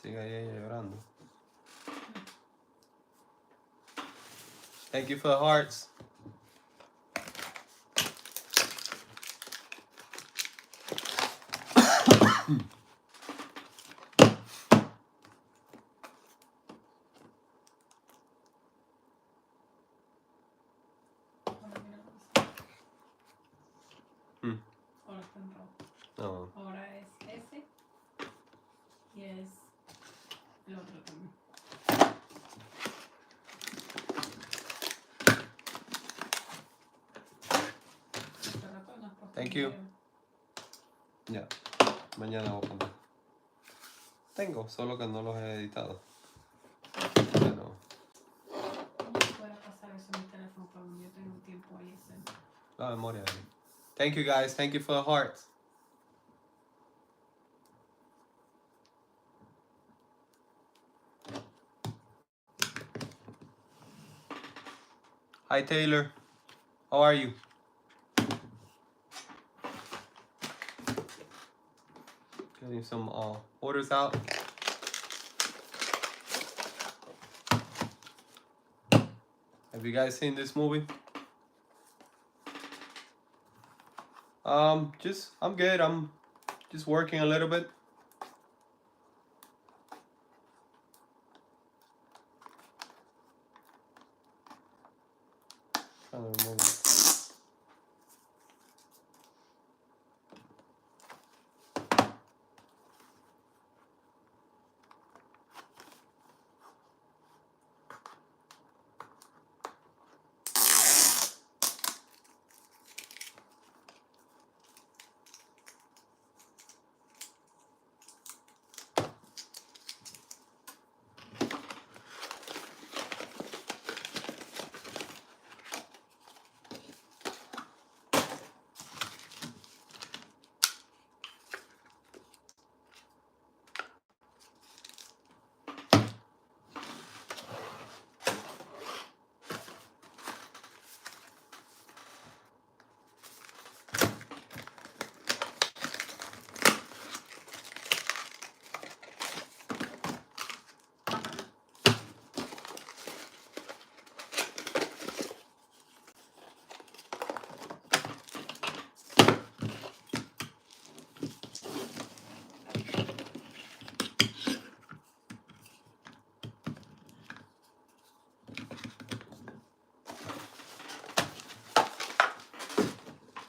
Sigue ahí llorando. Thank you for the hearts. Ahora está en rojo. No. Ahora es ese y es el otro también. Thank you. Ya. Mañana voy a poner. Tengo, solo que no los he editado. Pero... ¿Cómo pueda pasar eso en mi teléfono cuando yo tengo tiempo ahí? La memoria ahí. Thank you guys. Thank you for the hearts. Hi Taylor. How are you? Getting some orders out. Have you guys seen this movie? I'm good. I'm just working a little bit. Trying to remove it.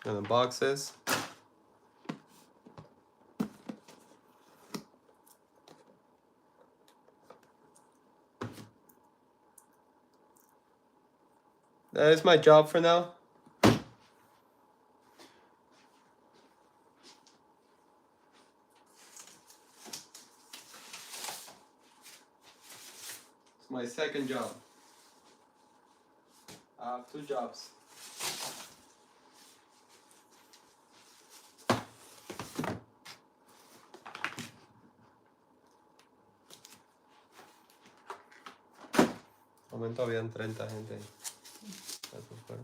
And the boxes. That is my job for now. It's my second job. I have 2 jobs. De momento habían 30 gente ahí. Eso fueron.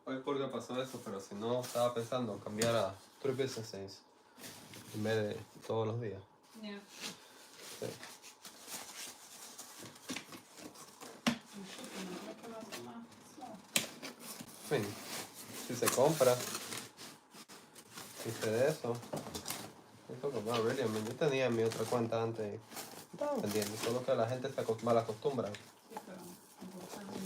Hoy porque pasó eso, pero si no, estaba pensando cambiar a 3 business days en vez de todos los días. Yeah. Sí. Sí. Si se compra, hice de eso. No, really, yo tenía mi otra cuenta antes. Estaba vendiendo, solo que la gente se mal acostumbra. Sí, pero importante.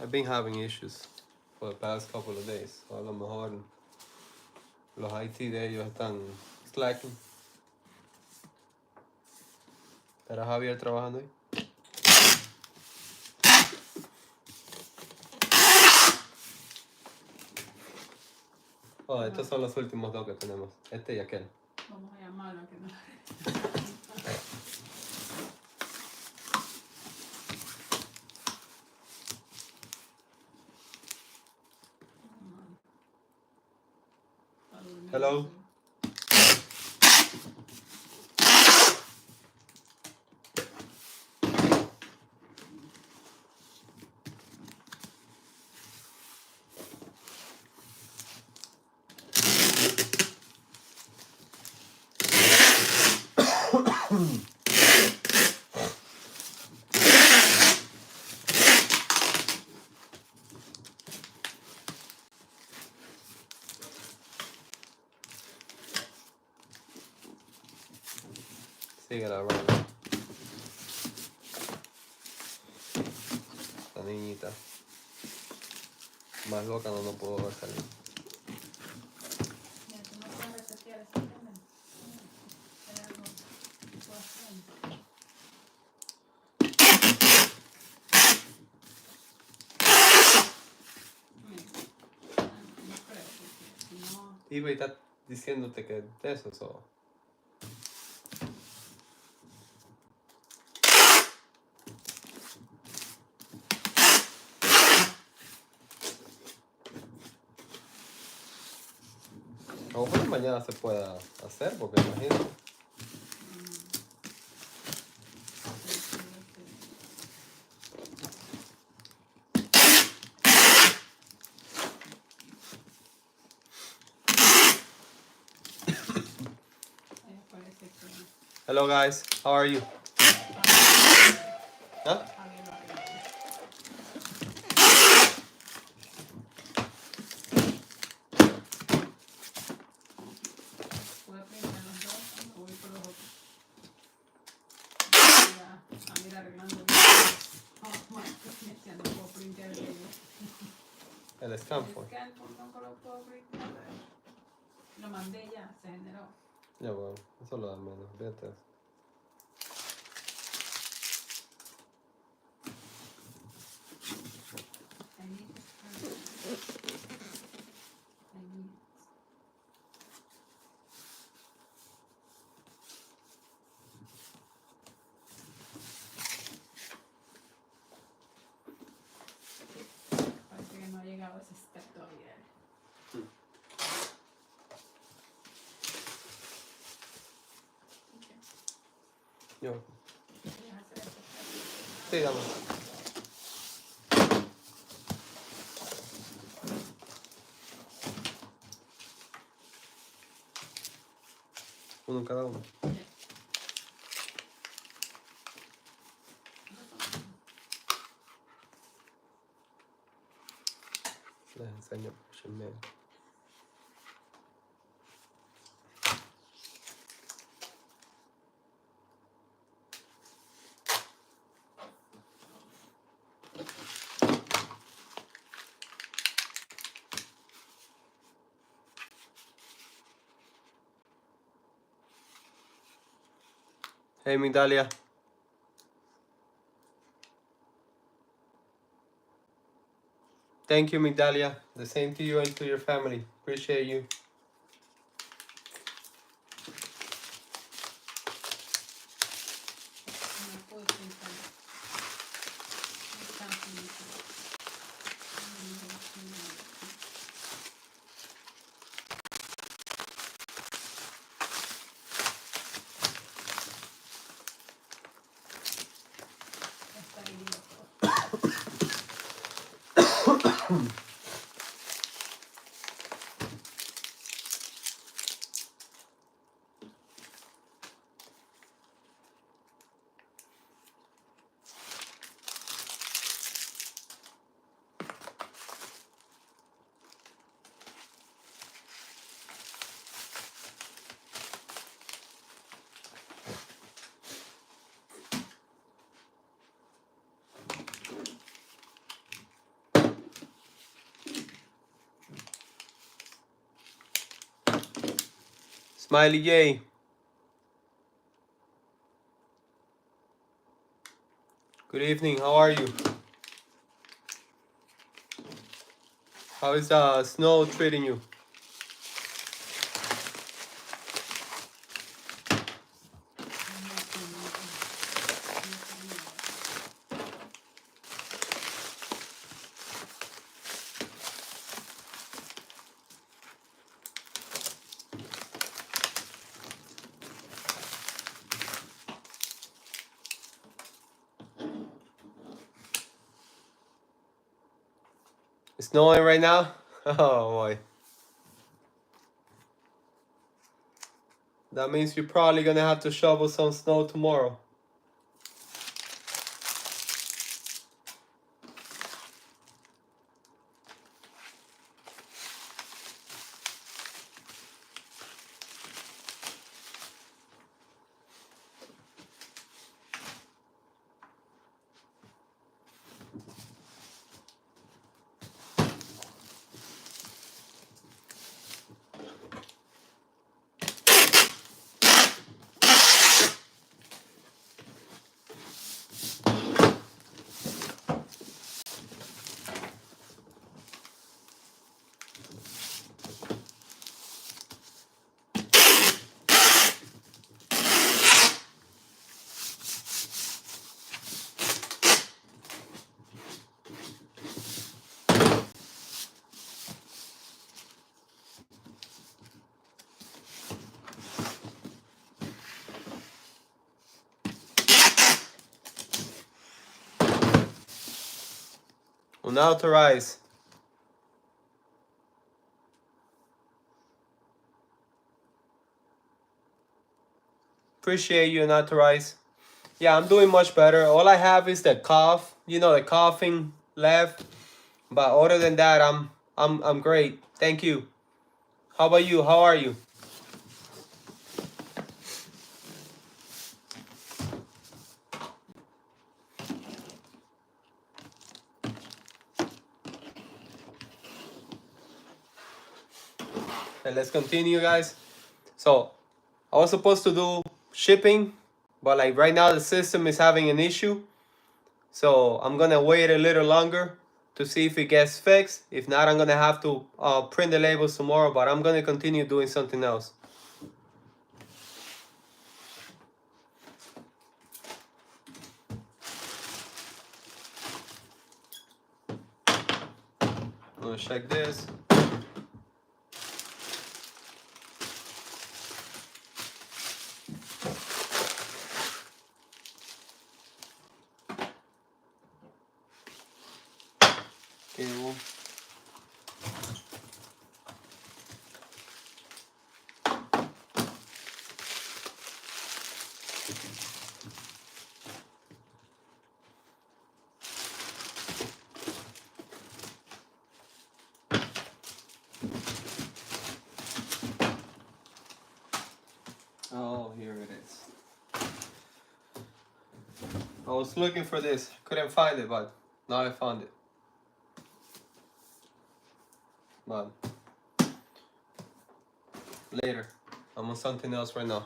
I've been having issues for the past couple of days. So a lo mejor los IT de ellos están slacking. ¿Estará Javier trabajando ahí? Oh, estos son los últimos 2 que tenemos. Este y aquel. Vamos a llamarlo a que no. Hello. Sigue la broma. La niñita. Más loca no puedo ver salir. Ya, tú no puedes resetear ese tema. Hay algo que puedas hacer. No creo, porque si no. Iba y está diciéndote que de eso, so. Ojalá mañana se pueda hacer, porque imagino. Hello guys, how are you? Huh? El Scanfor. Lo mandé ya, se generó. Ya bueno, eso lo da menos, fíjate. I need Yo, ¿Quieres hacer esto? sí, dame. Uno cada uno. Les enseño por el medio. Hey, Migdalia. Thank you, Migdalia. The same to you and to your family. Appreciate you. No puedo pensar. No está finito. Está herido todo. Smiley J. Good evening. How are you? How is snow treating you? It's snowing right now? Oh boy. That means you're probably gonna have to shovel some snow tomorrow. Unauthorized. Appreciate you, unauthorized. Yeah, I'm doing much better. All I have is the cough, the coughing left. But other than that, I'm great. Thank you. How about you? How are you? And let's continue, guys. So I was supposed to do shipping, but like right now the system is having an issue. So I'm gonna wait a little longer to see if it gets fixed. If not, I'm gonna have to print the labels tomorrow, but I'm gonna continue doing something else. I'm gonna check this. cable. Oh, here it is. I was looking for this. Couldn't find it, but now I found it. But later. I'm on something else right now.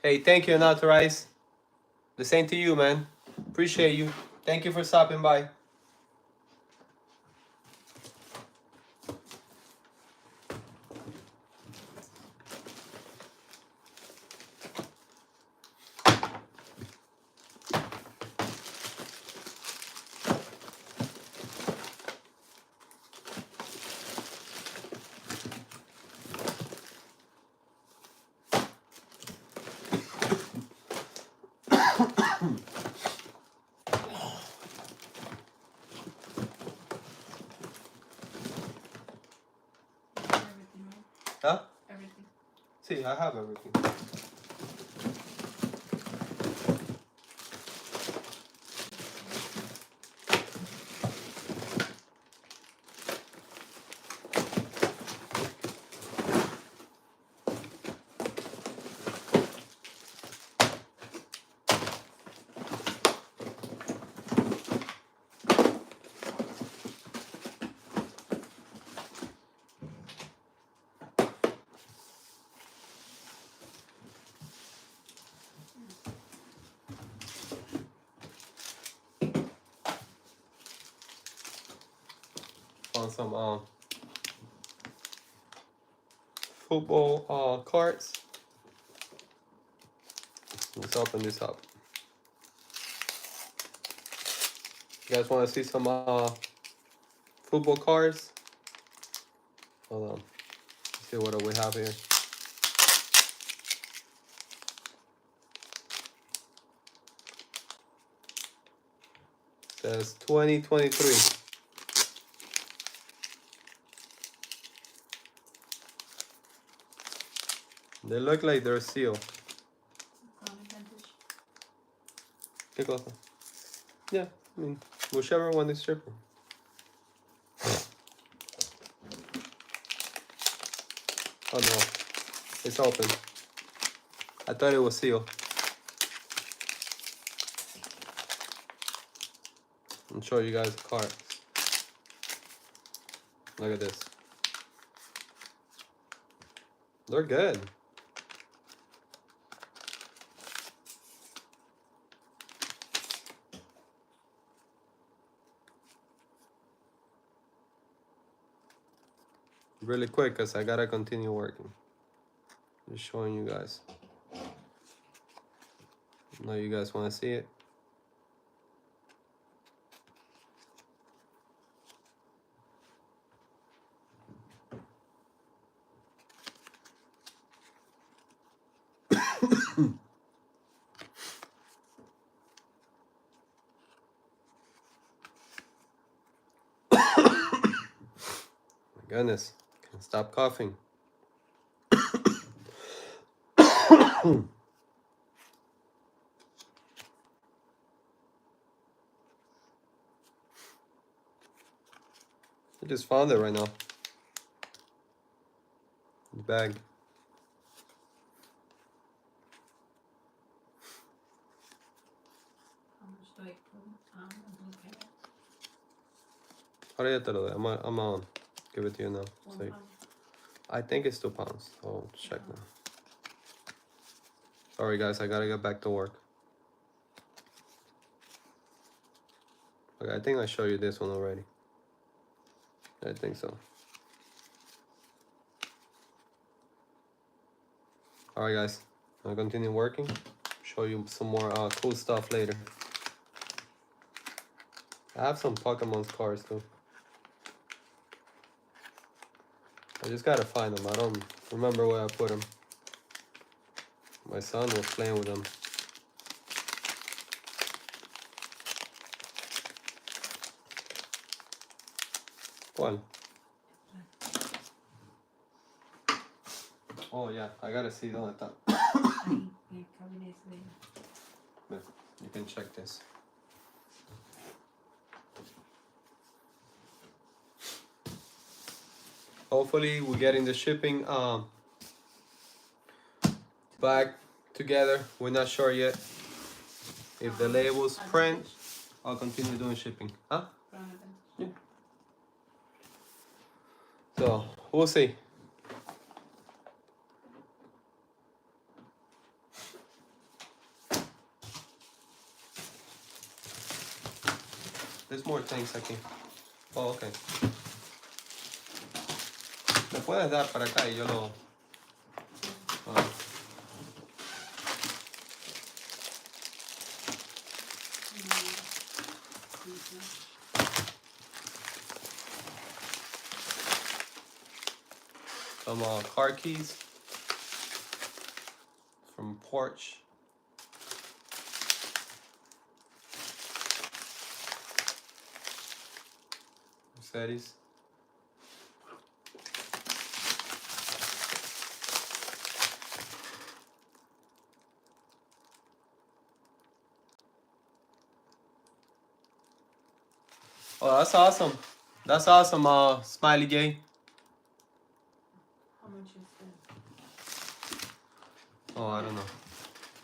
Hey, thank you, Unauthorized. The same to you, man. Appreciate you. Thank you for stopping by. Everything, right? Huh? Everything. See, I have everything. Found some football cards. Let's open this up. You guys want to see some football cards? Hold on. Let's see what do we have here. Says 2023. They look like they're sealed. Common vintage. ¿Qué cosa? Yeah, I mean, whichever one is cheaper. Oh no, it's open. I thought it was sealed. I'll show you guys the cards. Look at this. They're good. Really quick, because I gotta continue working. Just showing you guys. Now you guys want to see it? My goodness, can't stop coughing. I just found it right now. The bag. How much do I put? Okay. Ahora ya te lo doy. I'm on. Give it to you now. 1 So pound. I think it's 2 pounds. I'll check now. Sorry guys, I gotta get back to work. Okay, I think I showed you this one already. I think so. Alright guys, I'll continue working. Show you some more cool stuff later. I have some Pokemon cards too. I just gotta find them. I don't remember where I put them. My son was playing with them. ¿Cuál? Oh yeah, I gotta see dónde está. Ahí, en el cabinet de... You can check this. Hopefully we're getting the shipping back together. We're not sure yet. If the labels print, I'll continue doing shipping. Huh? Yeah. So we'll see. There's more things aquí. Oh, okay. ¿Me puedes dar para acá y yo lo... some car keys from Porsche. Mercedes. Oh, that's awesome. That's awesome, Smiley J. How much is that? Oh, I don't know.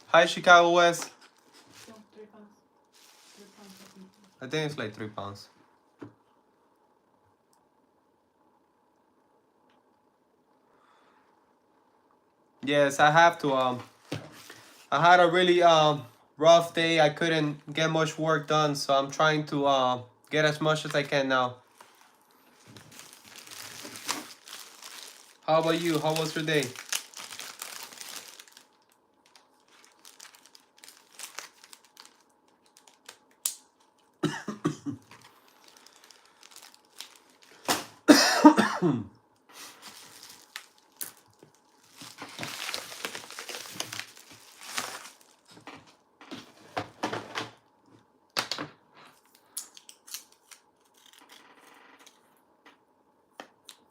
Hi, Chicago West. No, 3 pounds. 3 pounds, I think. I think it's like 3 pounds. Yes, I have to. I had a really rough day. I couldn't get much work done, so I'm trying to get as much as I can now. How about you? How was your day?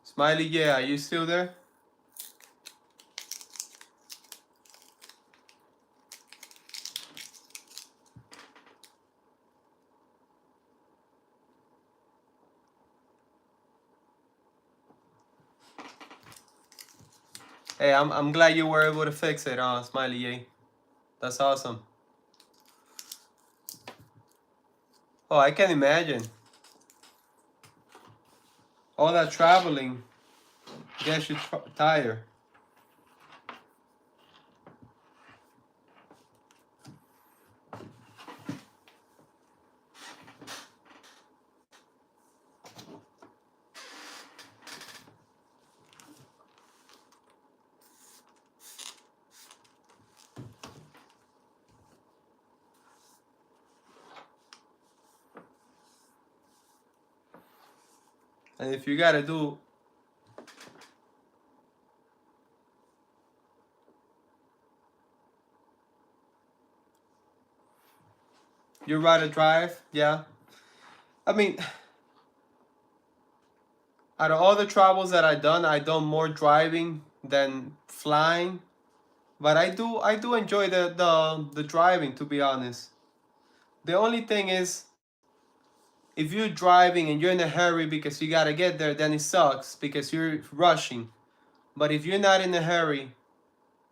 Smiley, yeah, are you still there? Hey, I'm glad you were able to fix it, Smiley, yeah. That's awesome. Oh, I can imagine. All that traveling gets you tired. And if you gotta do... You rather drive? Yeah. I mean, out of all the travels that I've done more driving than flying. But I do enjoy the driving, to be honest. The only thing is, if you're driving and you're in a hurry because you gotta get there, then it sucks because you're rushing. But if you're not in a hurry,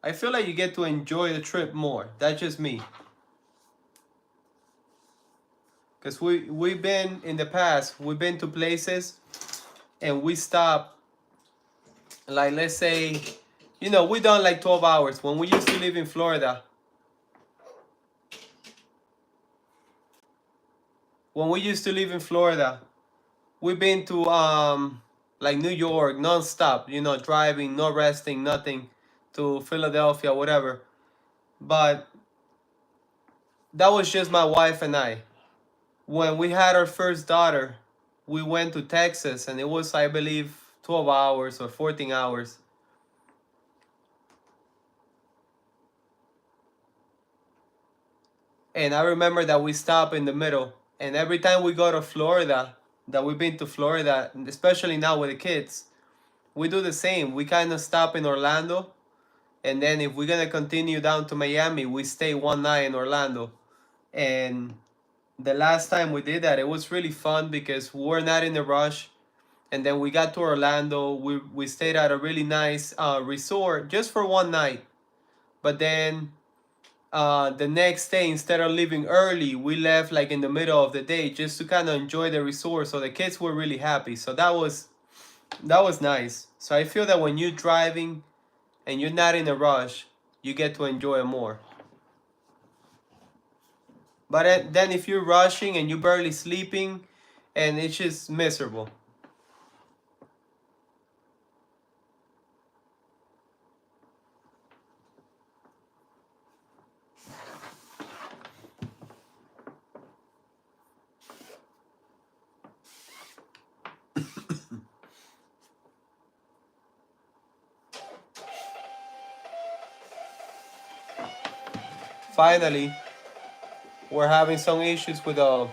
I feel like you get to enjoy the trip more. That's just me. Because we've been in the past, we've been to places and we stop, like let's say, you know, we done like 12 hours. When we used to live in Florida, we've been to like New York non-stop, you know, driving, no resting, nothing, to Philadelphia, whatever. But that was just my wife and I. When we had our first daughter, we went to Texas and it was, I believe, 12 hours or 14 hours. And I remember that we stopped in the middle. And every time we go to Florida, that we've been to Florida, especially now with the kids, we do the same. We kind of stop in Orlando, and then if we're gonna continue down to Miami, we stay one night in Orlando. And the last time we did that, it was really fun because we were not in a rush. And then we got to Orlando. We stayed at a really nice resort just for one night. But then the next day, instead of leaving early, we left like in the middle of the day just to kind of enjoy the resort. So the kids were really happy. So that was nice. So I feel that when you're driving and you're not in a rush, you get to enjoy it more. But then if you're rushing and you're barely sleeping, and it's just miserable. Finally, we're having some issues with the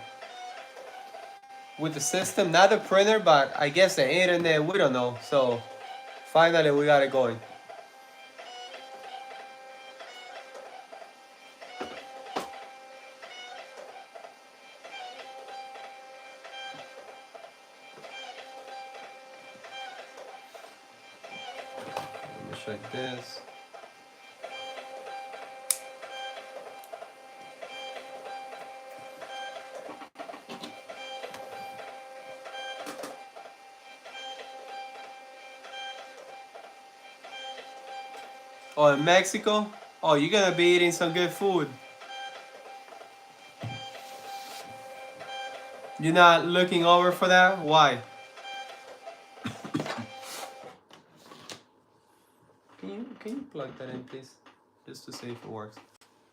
system, not the printer, but I guess the internet. We don't know. So finally, we got it going. Let me check this. Oh, in Mexico? Oh, you're gonna be eating some good food. You're not looking over for that? Why? Can you plug that in, please? Just to see if it works.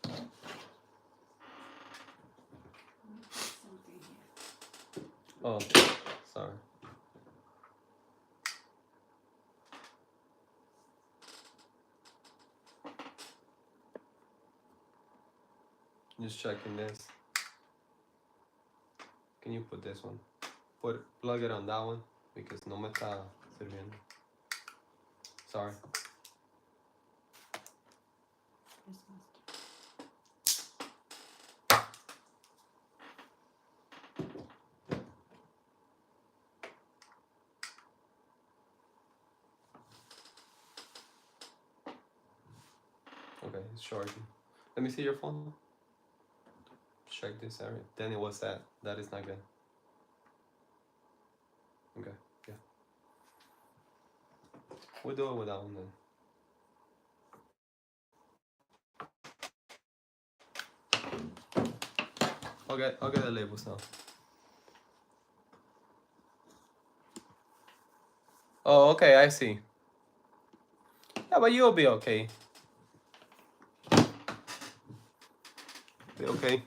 Something here. Oh, sorry. Just checking this. Can you put this one? Plug it on that one because no me está sirviendo. Sorry. Okay, it's charging. Let me see your phone. Check this area. Then it was that. That is not good. Okay, yeah. We'll do it without one then. I'll get the labels now. Oh, okay, I see. Yeah, but you'll be okay. Be okay.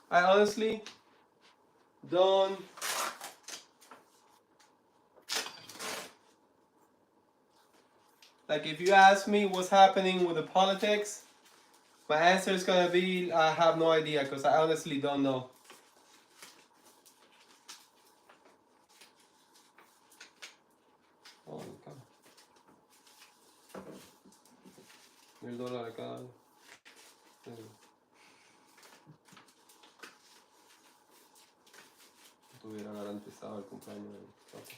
I honestly don't. Like, if you ask me what's happening with the politics, my answer is gonna be I have no idea because I honestly don't know. Oh, God. $1000 acá. Tuviera garantizado el cumpleaños del papá.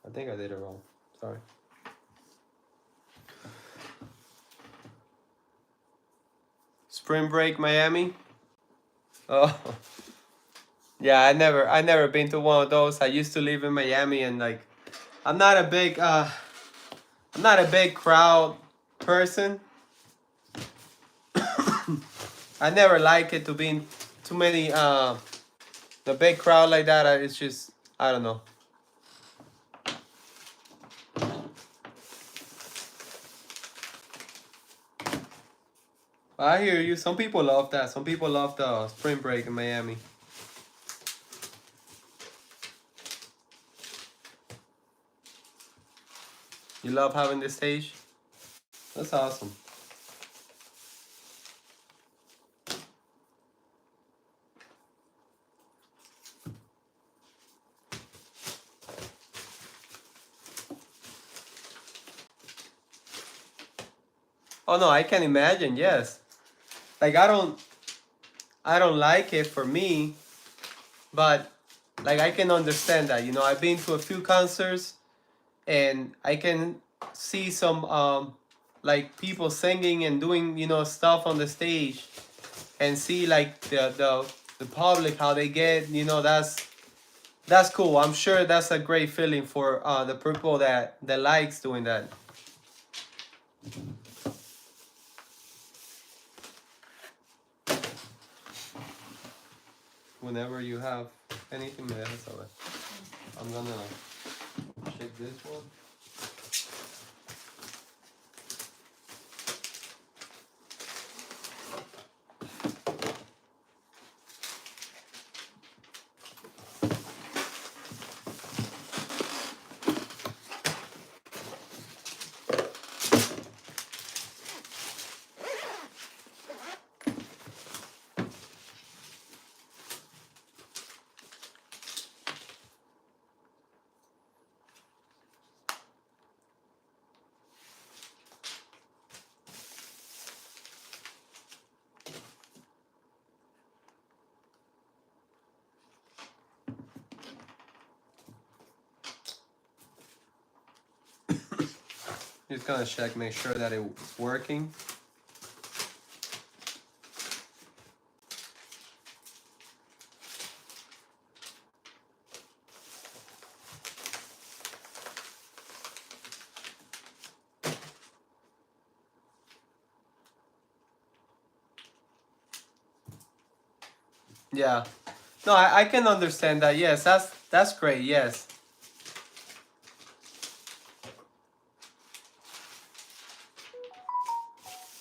I think I did it wrong. Sorry. Spring break Miami. Oh. Yeah, I never been to one of those. I used to live in Miami and like I'm not a big crowd person. I never like it to be in too many the big crowd like that. It's just I don't know. I hear you. Some people love that. Some people love the spring break in Miami. You love having this stage? That's awesome. Oh no, I can imagine. Yes, like I don't like it for me, but like I can understand that. You know, I've been to a few concerts, and I can see some like people singing and doing, you know, stuff on the stage, and see like the public how they get, you know, that's cool. I'm sure that's a great feeling for the people that likes doing that. Whenever you have anything, me dejas saber. I'm gonna check this one. Just gonna check, make sure that it's working. Yeah. No, I can understand that. Yes, that's great. Yes.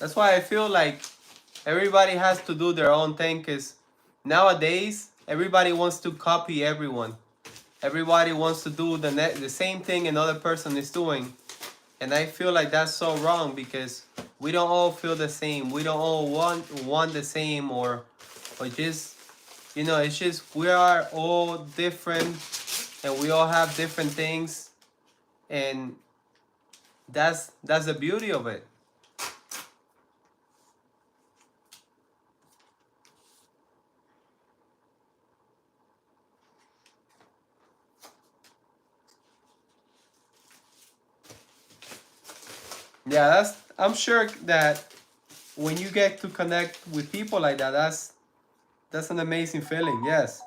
That's why I feel like everybody has to do their own thing, because nowadays everybody wants to copy everyone. Everybody wants to do the same thing another person is doing. And I feel like that's so wrong, because we don't all feel the same. We don't all want the same, or just, you know, it's just we are all different, and we all have different things, and that's the beauty of it. Yeah, that's, I'm sure that when you get to connect with people like that, that's an amazing feeling. Yes.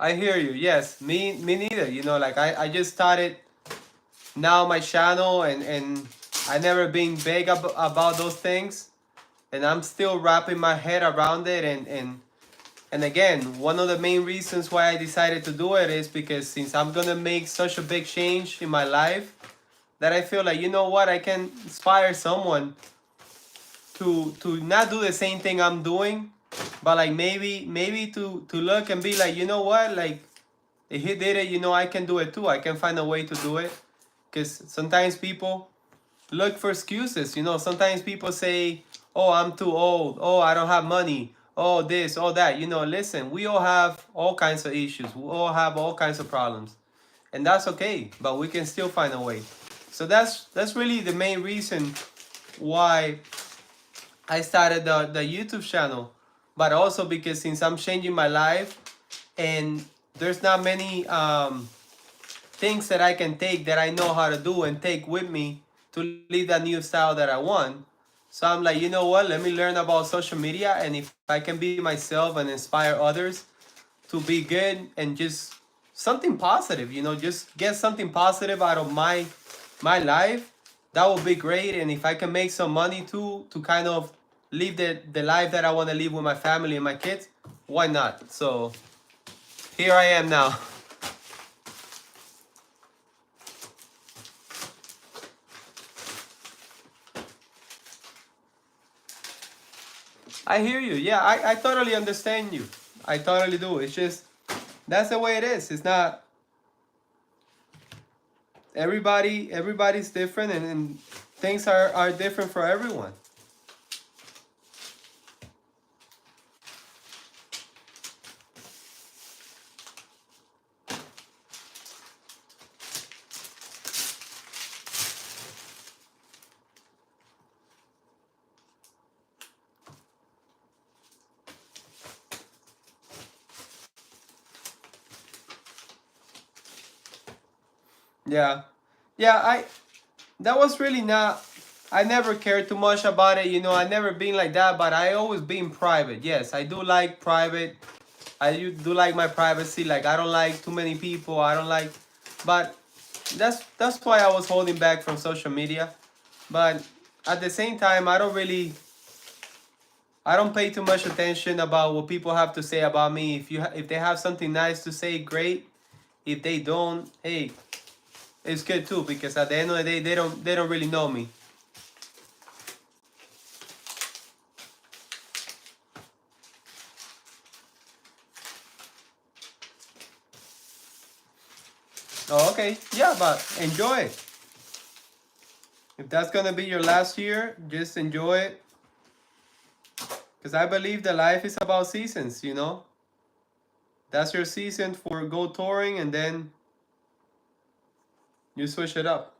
I hear you. Yes, me neither. You know, like I just started now my channel, and I never been big about those things, and I'm still wrapping my head around it, and again, one of the main reasons why I decided to do it is because since I'm gonna make such a big change in my life, that I feel like, you know what, I can inspire someone to not do the same thing I'm doing, but like maybe to look and be like, you know what, like if he did it, you know, I can do it too. I can find a way to do it, because sometimes people look for excuses. You know, sometimes people say, oh, I'm too old, oh, I don't have money, oh, this, oh, that. You know, listen, we all have all kinds of issues, we all have all kinds of problems, and that's okay, but we can still find a way. So that's really the main reason why I started the YouTube channel, but also because since I'm changing my life, and there's not many things that I can take that I know how to do and take with me to live that new style that I want. So I'm like, you know what? Let me learn about social media, and if I can be myself and inspire others to be good and just something positive, you know, just get something positive out of my my life, that would be great. And if I can make some money too, to kind of live the life that I want to live with my family and my kids, why not? So here I am now. I hear you. Yeah, I totally understand you. I totally do. It's just, that's the way it is. It's not, everybody's different, and things are different for everyone. Yeah. Yeah, that was really not, I never cared too much about it, I never been like that, but I always been private. Yes, I do like private. Do like my privacy. Like, I don't like too many people. I don't like, but that's why I was holding back from social media. But at the same time, I don't pay too much attention about what people have to say about me. If they have something nice to say, great. If they don't, hey, it's good too, because at the end of the day, they don't really know me. Oh, okay. Yeah, but enjoy it. If that's gonna be your last year, just enjoy it. Because I believe that life is about seasons. That's your season for go touring, and then you switch it up.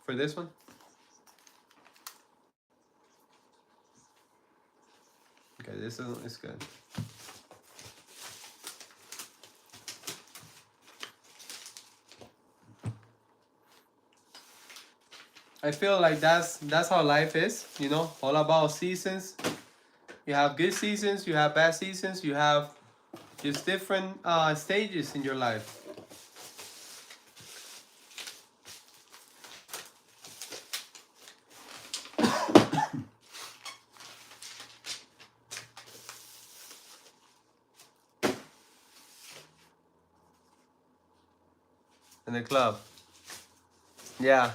For this one? Okay, this is good. I feel like that's how life is, all about seasons. You have good seasons, you have bad seasons, you have just different stages in your life. In the club. Yeah.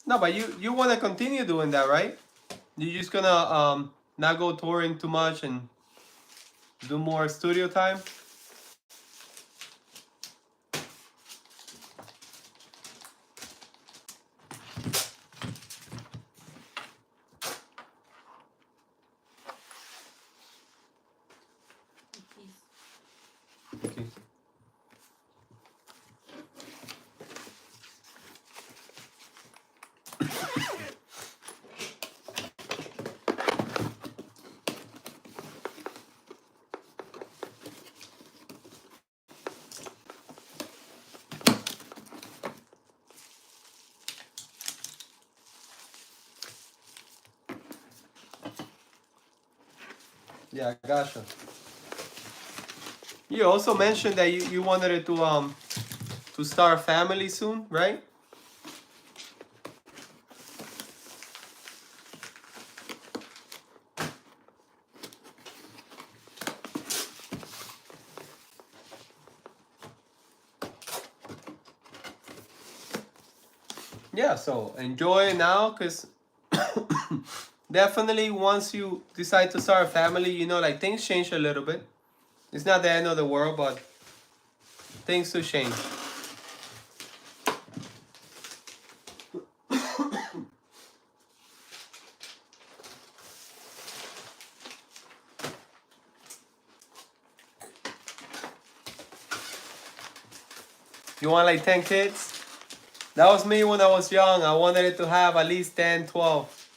No, but you want to continue doing that, right? You're just gonna not go touring too much and do more studio time. Okay. Yeah, gotcha. You also mentioned that you wanted to start a family soon, right? Yeah, so enjoy it now, because definitely once you decide to start a family, like, things change a little bit. It's not the end of the world, but things do change. You want like 10 kids? That was me when I was young. I wanted it to have at least 10, 12.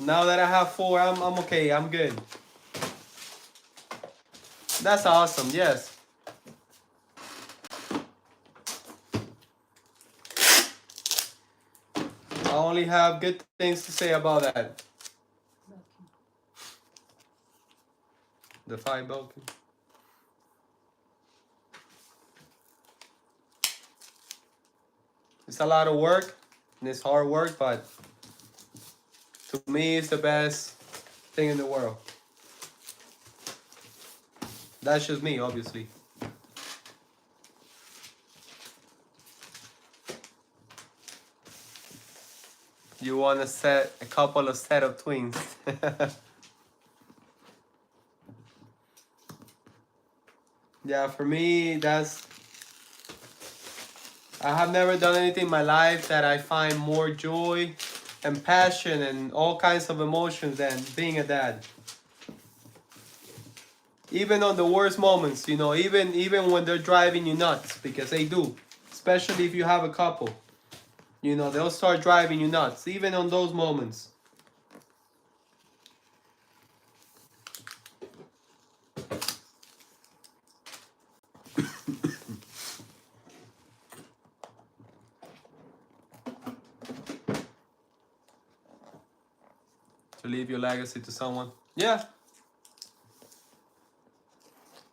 Now that I have 4, I'm okay. I'm good. That's awesome. Yes. I only have good things to say about that. The 5 Belkin. It's a lot of work and it's hard work, but to me, it's the best thing in the world. That's just me, obviously. You want to set a couple of set of twins. Yeah, for me, I have never done anything in my life that I find more joy and passion and all kinds of emotions than being a dad. Even on the worst moments, you know, even when they're driving you nuts, because they do, especially if you have a couple. You know, they'll start driving you nuts, even on those moments. To leave your legacy to someone. Yeah.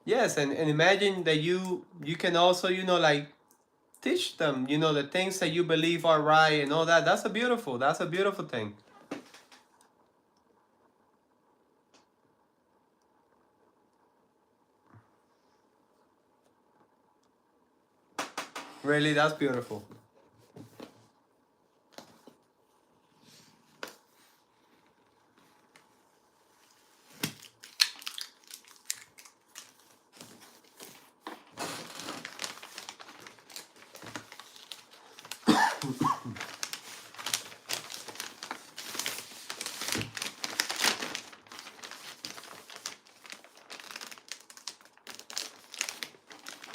Yes, and imagine that you can also, you know, like teach them, you know, the things that you believe are right and all that. That's a beautiful thing. Really, that's beautiful.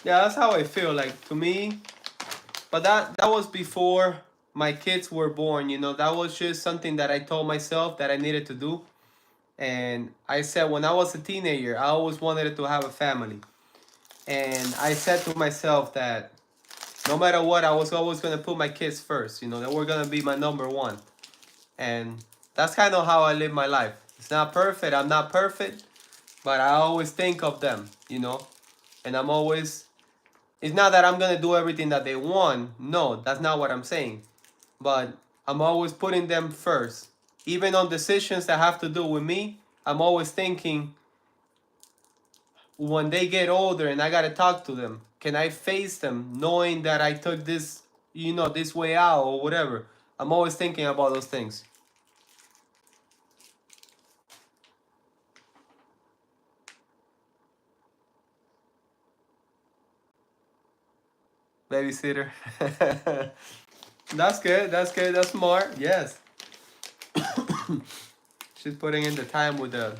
Yeah, that's how I feel. Like, to me, but that was before my kids were born. You know, that was just something that I told myself that I needed to do. And I said when I was a teenager, I always wanted to have a family. And I said to myself that no matter what, I was always gonna put my kids first. You know, they were gonna be my number one. And that's kind of how I live my life. It's not perfect. I'm not perfect, but I always think of them. You know, and I'm always. It's not that I'm gonna do everything that they want. No, that's not what I'm saying. But I'm always putting them first. Even on decisions that have to do with me, I'm always thinking when they get older and I gotta talk to them, can I face them knowing that I took this, you know, this way out or whatever? I'm always thinking about those things. Babysitter. That's good. That's good. That's smart. Yes. She's putting in the time with the.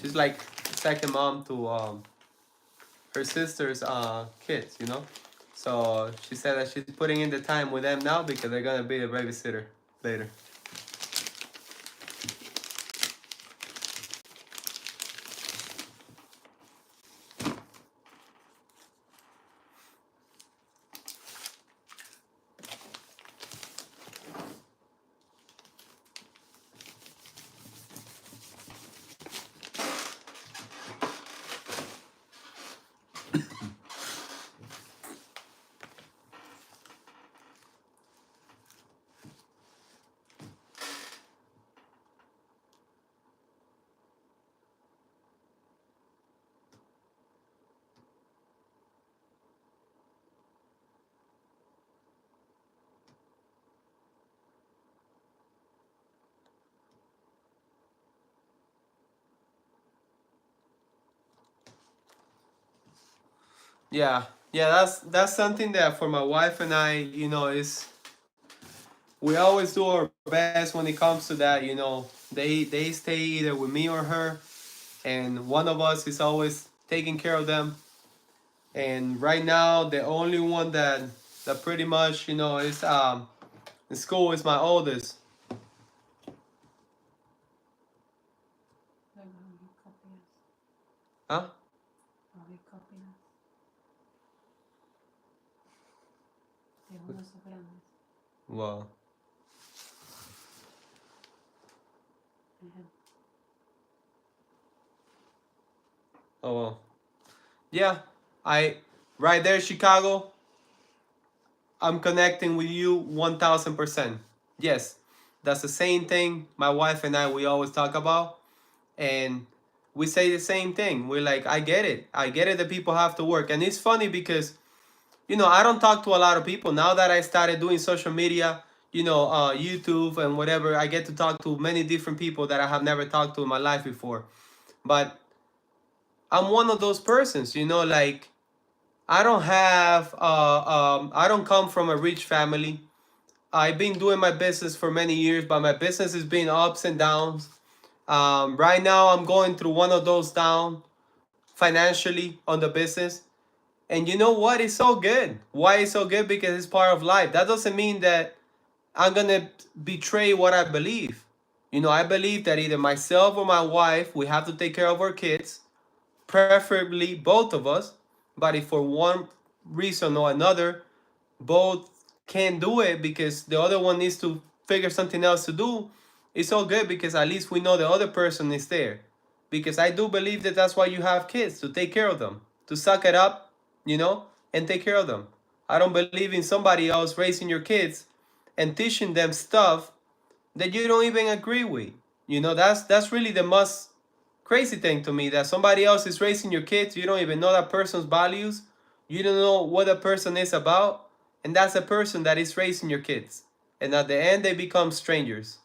She's like second mom to her sister's kids. You know. So she said that she's putting in the time with them now because they're gonna be a babysitter later. Yeah, yeah, that's something that for my wife and I, you know, is we always do our best when it comes to that. You know, they stay either with me or her, and one of us is always taking care of them. And right now, the only one that that pretty much, you know, is in school is my oldest. Huh? Well, oh well. Yeah, I right there, Chicago. I'm connecting with you 1000%. Yes, that's the same thing my wife and I we always talk about, and we say the same thing. We're like, I get it. I get it that people have to work, and it's funny because you know I don't talk to a lot of people now that I started doing social media. You know, YouTube and whatever. I get to talk to many different people that I have never talked to in my life before. But I'm one of those persons, you know, like I don't have I don't come from a rich family. I've been doing my business for many years, but my business has been ups and downs. Right now I'm going through one of those down financially on the business. And you know what? It's so good. Why it's so good? Because it's part of life. That doesn't mean that I'm gonna betray what I believe. You know, I believe that either myself or my wife, we have to take care of our kids, preferably both of us. But if for one reason or another, both can't do it because the other one needs to figure something else to do, it's all good because at least we know the other person is there. Because I do believe that that's why you have kids, to take care of them, to suck it up, you know, and take care of them. I don't believe in somebody else raising your kids and teaching them stuff that you don't even agree with. You know, that's really the most crazy thing to me, that somebody else is raising your kids, you don't even know that person's values, you don't know what the person is about, and that's a person that is raising your kids, and at the end they become strangers.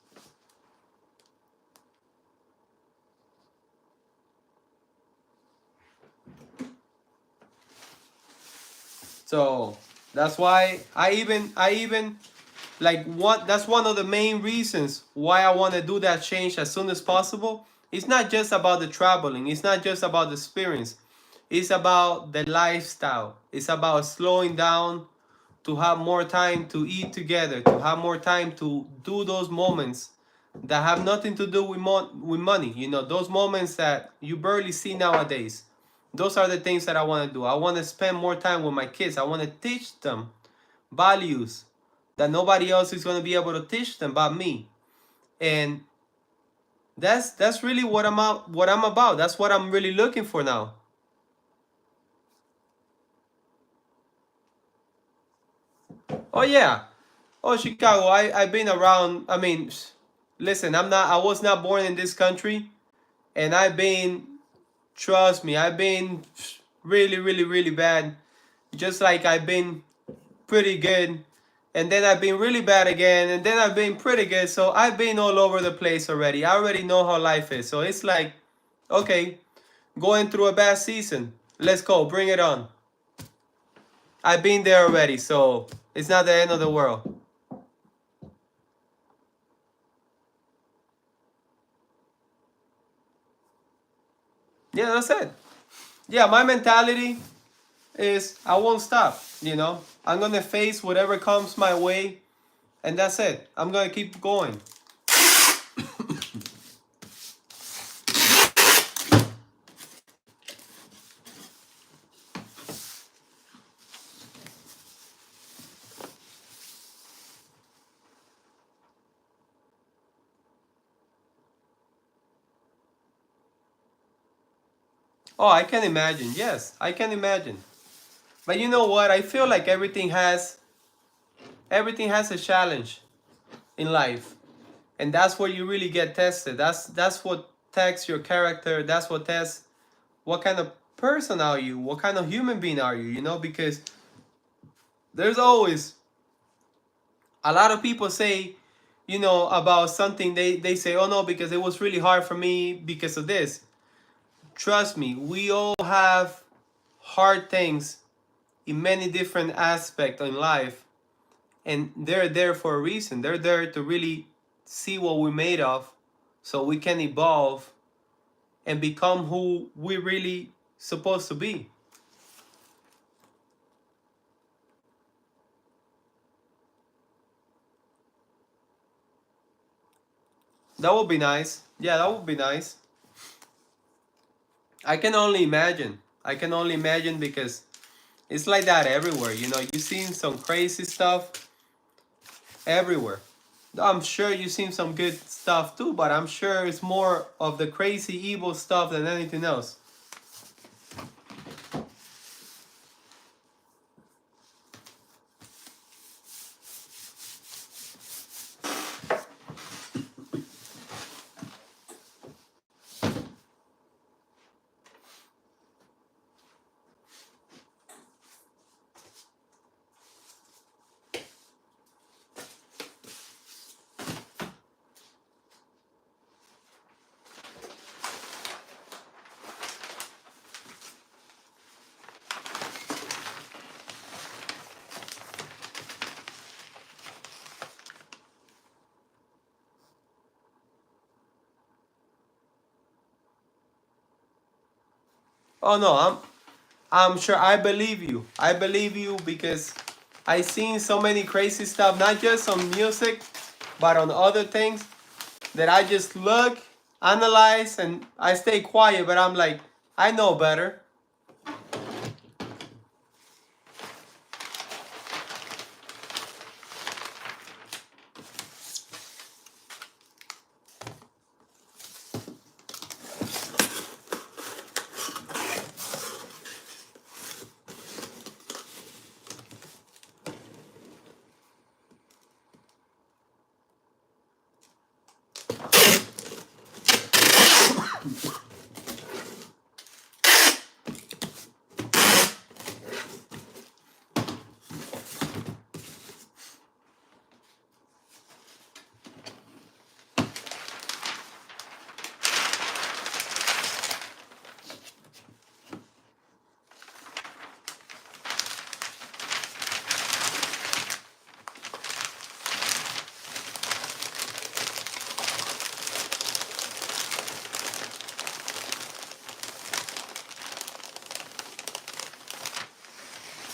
So that's why I even like what that's one of the main reasons why I want to do that change as soon as possible. It's not just about the traveling, it's not just about the experience, it's about the lifestyle, it's about slowing down, to have more time to eat together, to have more time to do those moments that have nothing to do with with money. You know, those moments that you barely see nowadays. Those are the things that I want to do. I want to spend more time with my kids. I want to teach them values that nobody else is going to be able to teach them but me. And that's really what I'm about. That's what I'm really looking for now. Oh yeah. Oh, Chicago. I've been around. I mean, listen, I was not born in this country, and I've been, trust me, I've been really, really, really bad. Just like I've been pretty good, and then I've been really bad again, and then I've been pretty good. So I've been all over the place already. I already know how life is. So it's like, okay, going through a bad season. Let's go, bring it on. I've been there already, so it's not the end of the world. Yeah, that's it. Yeah, my mentality is I won't stop, you know. I'm gonna face whatever comes my way, and that's it. I'm gonna keep going. Oh, I can imagine. Yes, I can imagine. But you know what? I feel like everything has a challenge in life, and that's where you really get tested. That's what tests your character. That's what tests what kind of person are you, what kind of human being are you. You know, because there's always a lot of people say, you know, about something, they say, oh no, because it was really hard for me because of this. Trust me, we all have hard things in many different aspects in life, and they're there for a reason. They're there to really see what we're made of, so we can evolve and become who we really supposed to be. That would be nice. Yeah, that would be nice. I can only imagine. I can only imagine because it's like that everywhere. You know, you've seen some crazy stuff everywhere. I'm sure you've seen some good stuff too, but I'm sure it's more of the crazy evil stuff than anything else. Oh no, I'm sure. I believe you. I believe you because I seen so many crazy stuff, not just on music, but on other things that I just look, analyze, and I stay quiet. But I'm like, I know better.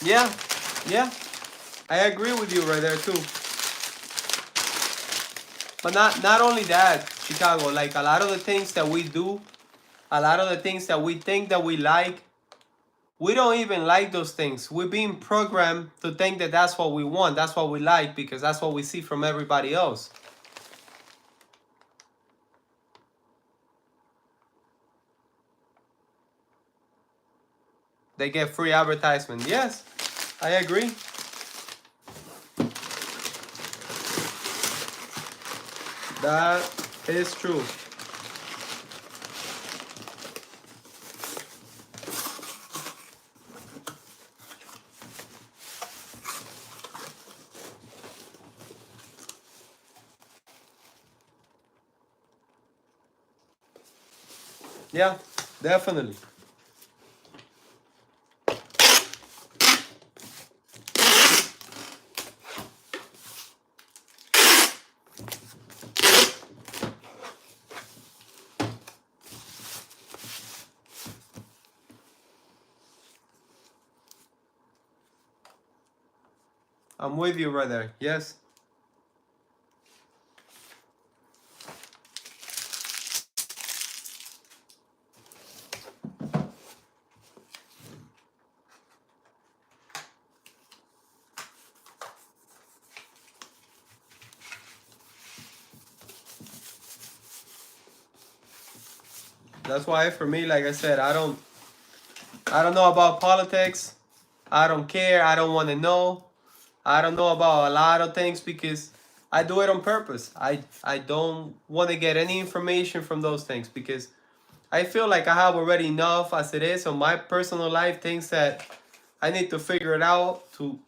Yeah, yeah, I agree with you right there too. But not only that, Chicago. Like a lot of the things that we do, a lot of the things that we think that we like, we don't even like those things. We're being programmed to think that that's what we want, that's what we like, because that's what we see from everybody else. They get free advertisement. Yes, I agree. That is true. Yeah, definitely. I'm with you right there. Yes. That's why for me, like I said, I don't know about politics. I don't care. I don't want to know. I don't know about a lot of things because I do it on purpose. I don't want to get any information from those things because I feel like I have already enough as it is on my personal life, things that I need to figure it out to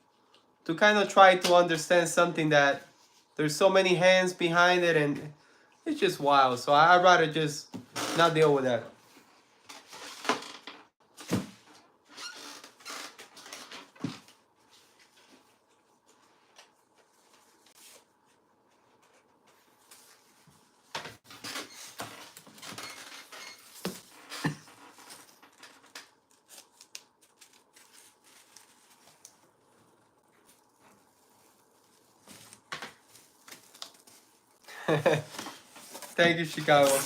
kind of try to understand something that there's so many hands behind it and it's just wild. So I'd rather just not deal with that. Thank you, Chicago.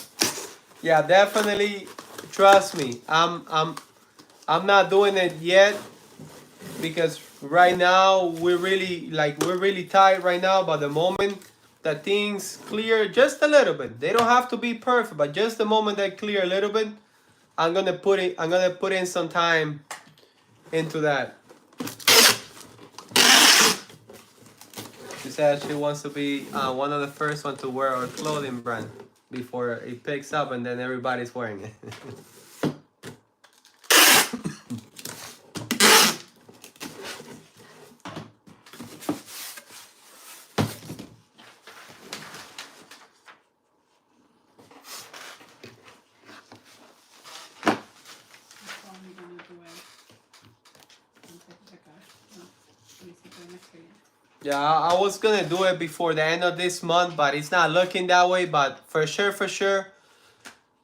Yeah, definitely. Trust me. I'm not doing it yet because right now we're really tight right now. But the moment that things clear just a little bit, they don't have to be perfect, but just the moment they clear a little bit, I'm gonna put in some time into that. She said she wants to be one of the first one to wear our clothing brand before it picks up and then everybody's wearing it. Probably gonna do it. No, basically next year. Yeah, I was gonna do it before the end of this month, but it's not looking that way. But for sure,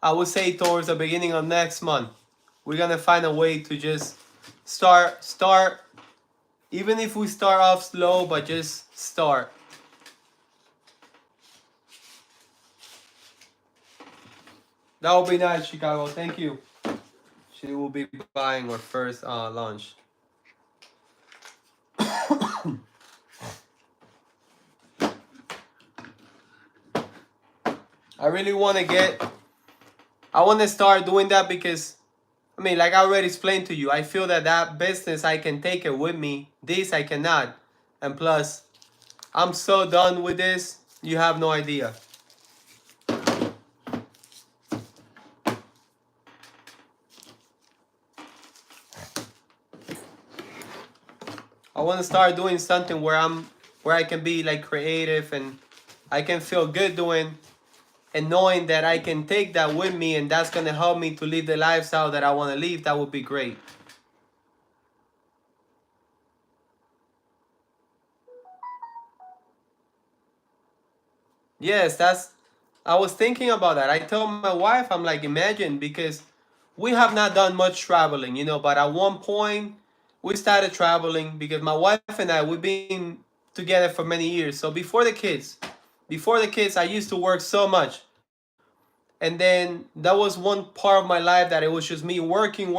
I would say towards the beginning of next month, we're gonna find a way to just start. Even if we start off slow, but just start. That would be nice, Chicago. Thank you. She will be buying our first lunch. I really want to start doing that because, I mean, like I already explained to you, I feel that business, I can take it with me. This, I cannot. And plus, I'm so done with this, you have no idea. I want to start doing something where I can be like creative and I can feel good doing, and knowing that I can take that with me and that's going to help me to live the lifestyle that I want to live. That would be great. Yes, I was thinking about that. I told my wife, I'm like, imagine, because we have not done much traveling, but at one point we started traveling because my wife and I, we've been together for many years. So before the kids, I used to work so much. And then that was one part of my life that it was just me working,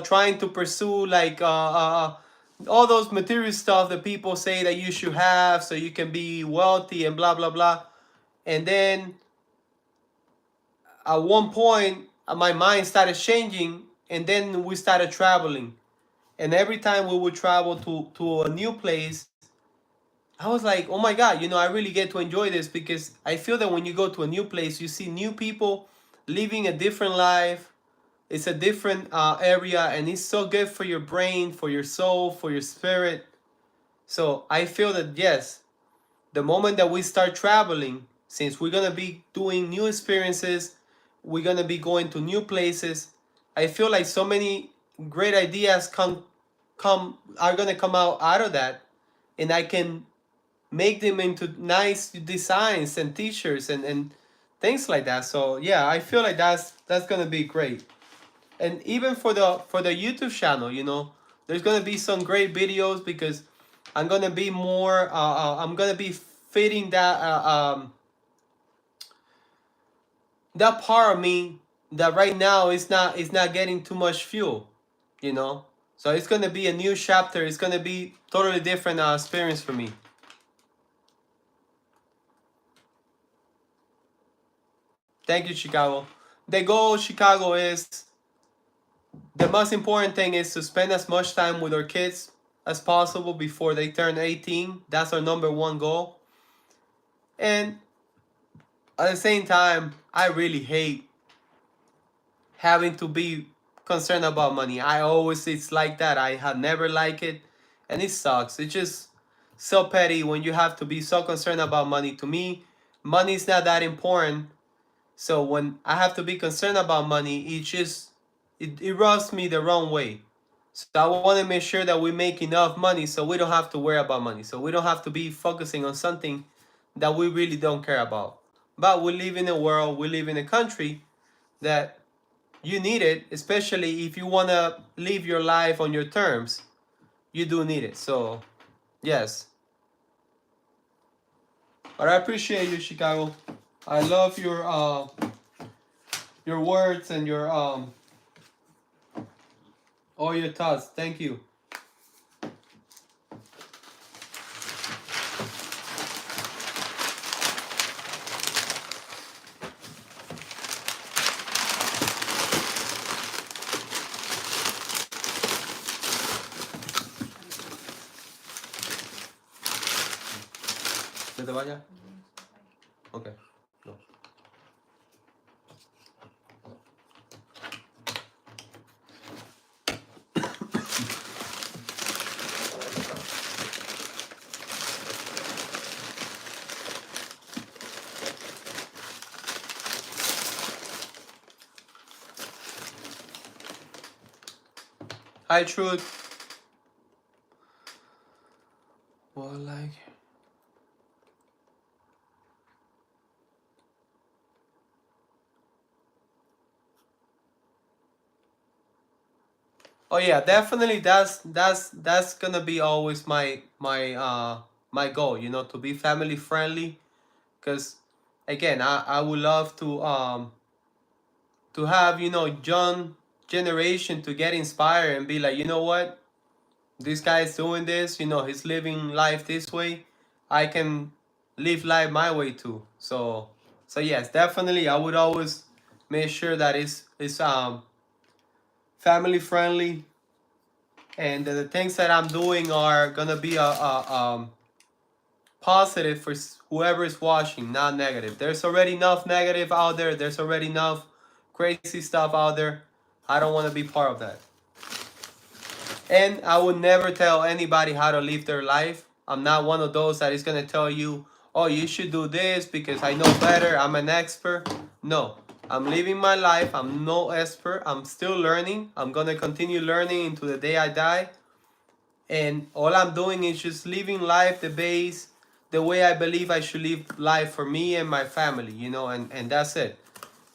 trying to pursue like all those material stuff that people say that you should have so you can be wealthy and blah blah blah. And then at one point my mind started changing, and then we started traveling. And every time we would travel to a new place, I was like, oh my God, I really get to enjoy this because I feel that when you go to a new place, you see new people living a different life. It's a different area, and it's so good for your brain, for your soul, for your spirit. So I feel that, yes, the moment that we start traveling, since we're going to be doing new experiences, we're going to be going to new places, I feel like so many great ideas are going to come out of that, and I can make them into nice designs and t-shirts and things like that. So yeah, I feel like that's gonna be great. And even for the YouTube channel, there's gonna be some great videos because I'm gonna be more I'm gonna be fitting that part of me that right now is not getting too much fuel, so it's gonna be a new chapter. It's gonna be totally different experience for me. Thank you, Chicago. The goal, Chicago, is the most important thing is to spend as much time with our kids as possible before they turn 18. That's our number one goal. And at the same time, I really hate having to be concerned about money. It's like that. I have never liked it, and it sucks. It's just so petty when you have to be so concerned about money. To me, money is not that important. So when I have to be concerned about money, it rubs me the wrong way. So I want to make sure that we make enough money so we don't have to worry about money. So we don't have to be focusing on something that we really don't care about. But we live in a world, we live in a country that you need it, especially if you want to live your life on your terms. You do need it. So, yes. But I appreciate you, Chicago. I love your words and your all your thoughts. Thank you. ¿Se te vaya? Okay. No. Hi, Truth. Well, like. Oh yeah, definitely. That's gonna be always my goal. You know, to be family friendly. Cause again, I would love to have young generation to get inspired and be like, you know what, this guy is doing this. You know, he's living life this way. I can live life my way too. So yes, definitely. I would always make sure that it's family friendly, and that the things that I'm doing are gonna be positive for whoever is watching, not negative. There's already enough negative out there. There's already enough crazy stuff out there. I don't want to be part of that. And I would never tell anybody how to live their life. I'm not one of those that is gonna tell you, oh, you should do this because I know better. I'm an expert. No, I'm living my life. I'm no expert. I'm still learning. I'm gonna continue learning into the day I die. And all I'm doing is just living life the way I believe I should live life for me and my family, and that's it.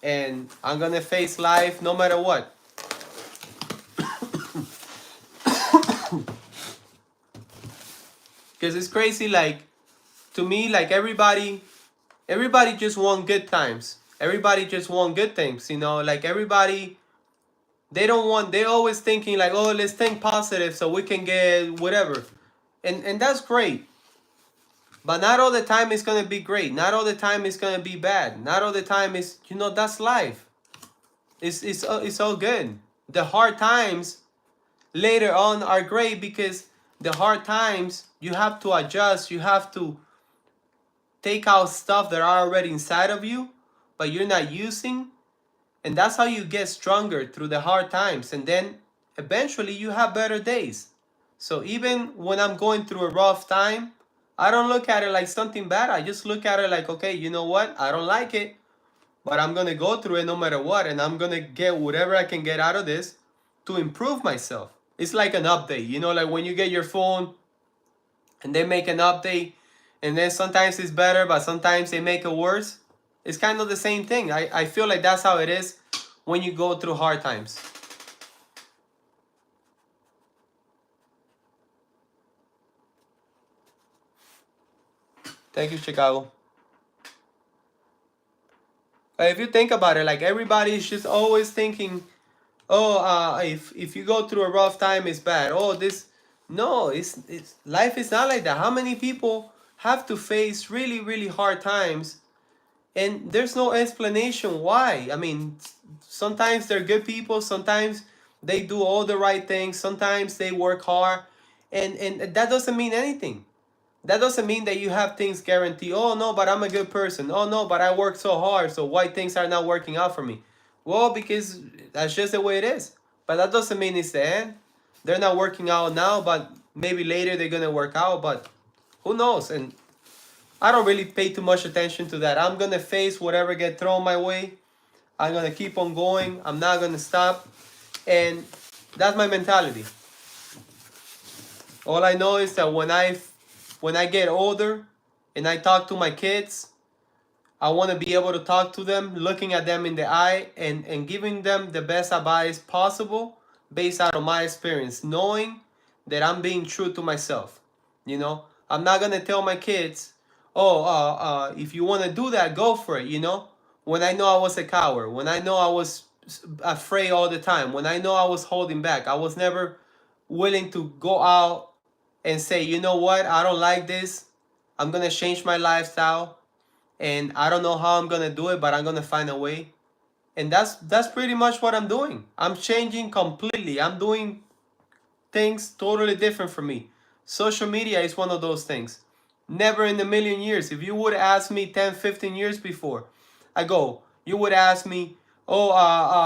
And I'm gonna face life no matter what. Because it's crazy, like, to me, like, everybody just want good times. Everybody just want good things, like everybody, they always thinking like, oh, let's think positive so we can get whatever. And that's great. But not all the time it's gonna be great. Not all the time it's gonna be bad. Not all the time is, that's life. It's all good. The hard times later on are great because the hard times you have to adjust. You have to take out stuff that are already inside of you, but you're not using, and that's how you get stronger through the hard times. And then eventually you have better days. So even when I'm going through a rough time, I don't look at it like something bad. I just look at it like, okay, you know what? I don't like it, but I'm going to go through it no matter what. And I'm going to get whatever I can get out of this to improve myself. It's like an update, like when you get your phone and they make an update, and then sometimes it's better, but sometimes they make it worse. It's kind of the same thing. I feel like that's how it is when you go through hard times. Thank you, Chicago. If you think about it, like, everybody's just always thinking, oh, if you go through a rough time, it's bad. Oh, this, no, it's life is not like that. How many people have to face really, really hard times, and there's no explanation why? I mean, sometimes they're good people. Sometimes they do all the right things. Sometimes they work hard, and that doesn't mean anything. That doesn't mean that you have things guaranteed. Oh no, but I'm a good person. Oh no, but I work so hard, so why things are not working out for me? Well, because that's just the way it is. But that doesn't mean it's the end. They're not working out now, but maybe later they're gonna work out. But who knows? And I don't really pay too much attention to that. I'm gonna face whatever get thrown my way. I'm gonna keep on going. I'm not gonna stop. And that's my mentality. All I know is that when I get older and I talk to my kids, I want to be able to talk to them, looking at them in the eye, and giving them the best advice possible based out of my experience, knowing that I'm being true to myself. I'm not going to tell my kids, oh, if you want to do that, go for it, when I know I was a coward, when I know I was afraid all the time, when I know I was holding back, I was never willing to go out and say, you know what, I don't like this, I'm going to change my lifestyle, and I don't know how I'm going to do it, but I'm going to find a way. And that's pretty much what I'm doing. I'm changing completely. I'm doing things totally different from me. Social media is one of those things. Never in a million years. If you would ask me 10, 15 years before, you would ask me, oh,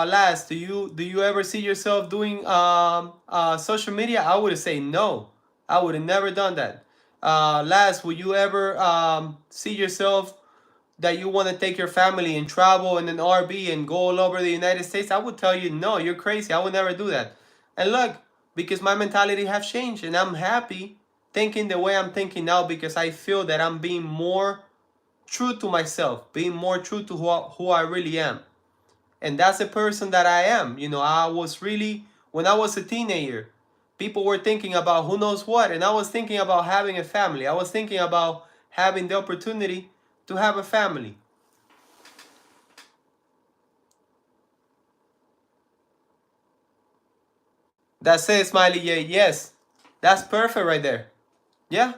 Laz, do you ever see yourself doing social media? I would say no. I would have never done that. Laz, will you ever see yourself that you want to take your family and travel in an RV and go all over the United States? I would tell you, no, you're crazy. I would never do that. And look, because my mentality has changed and I'm happy thinking the way I'm thinking now, because I feel that I'm being more true to myself, being more true to who I really am. And that's the person that I am. I was really, when I was a teenager, people were thinking about who knows what, and I was thinking about having a family. I was thinking about having the opportunity to have a family. That's it, Smiley. Yeah, yes. That's perfect right there. Yeah,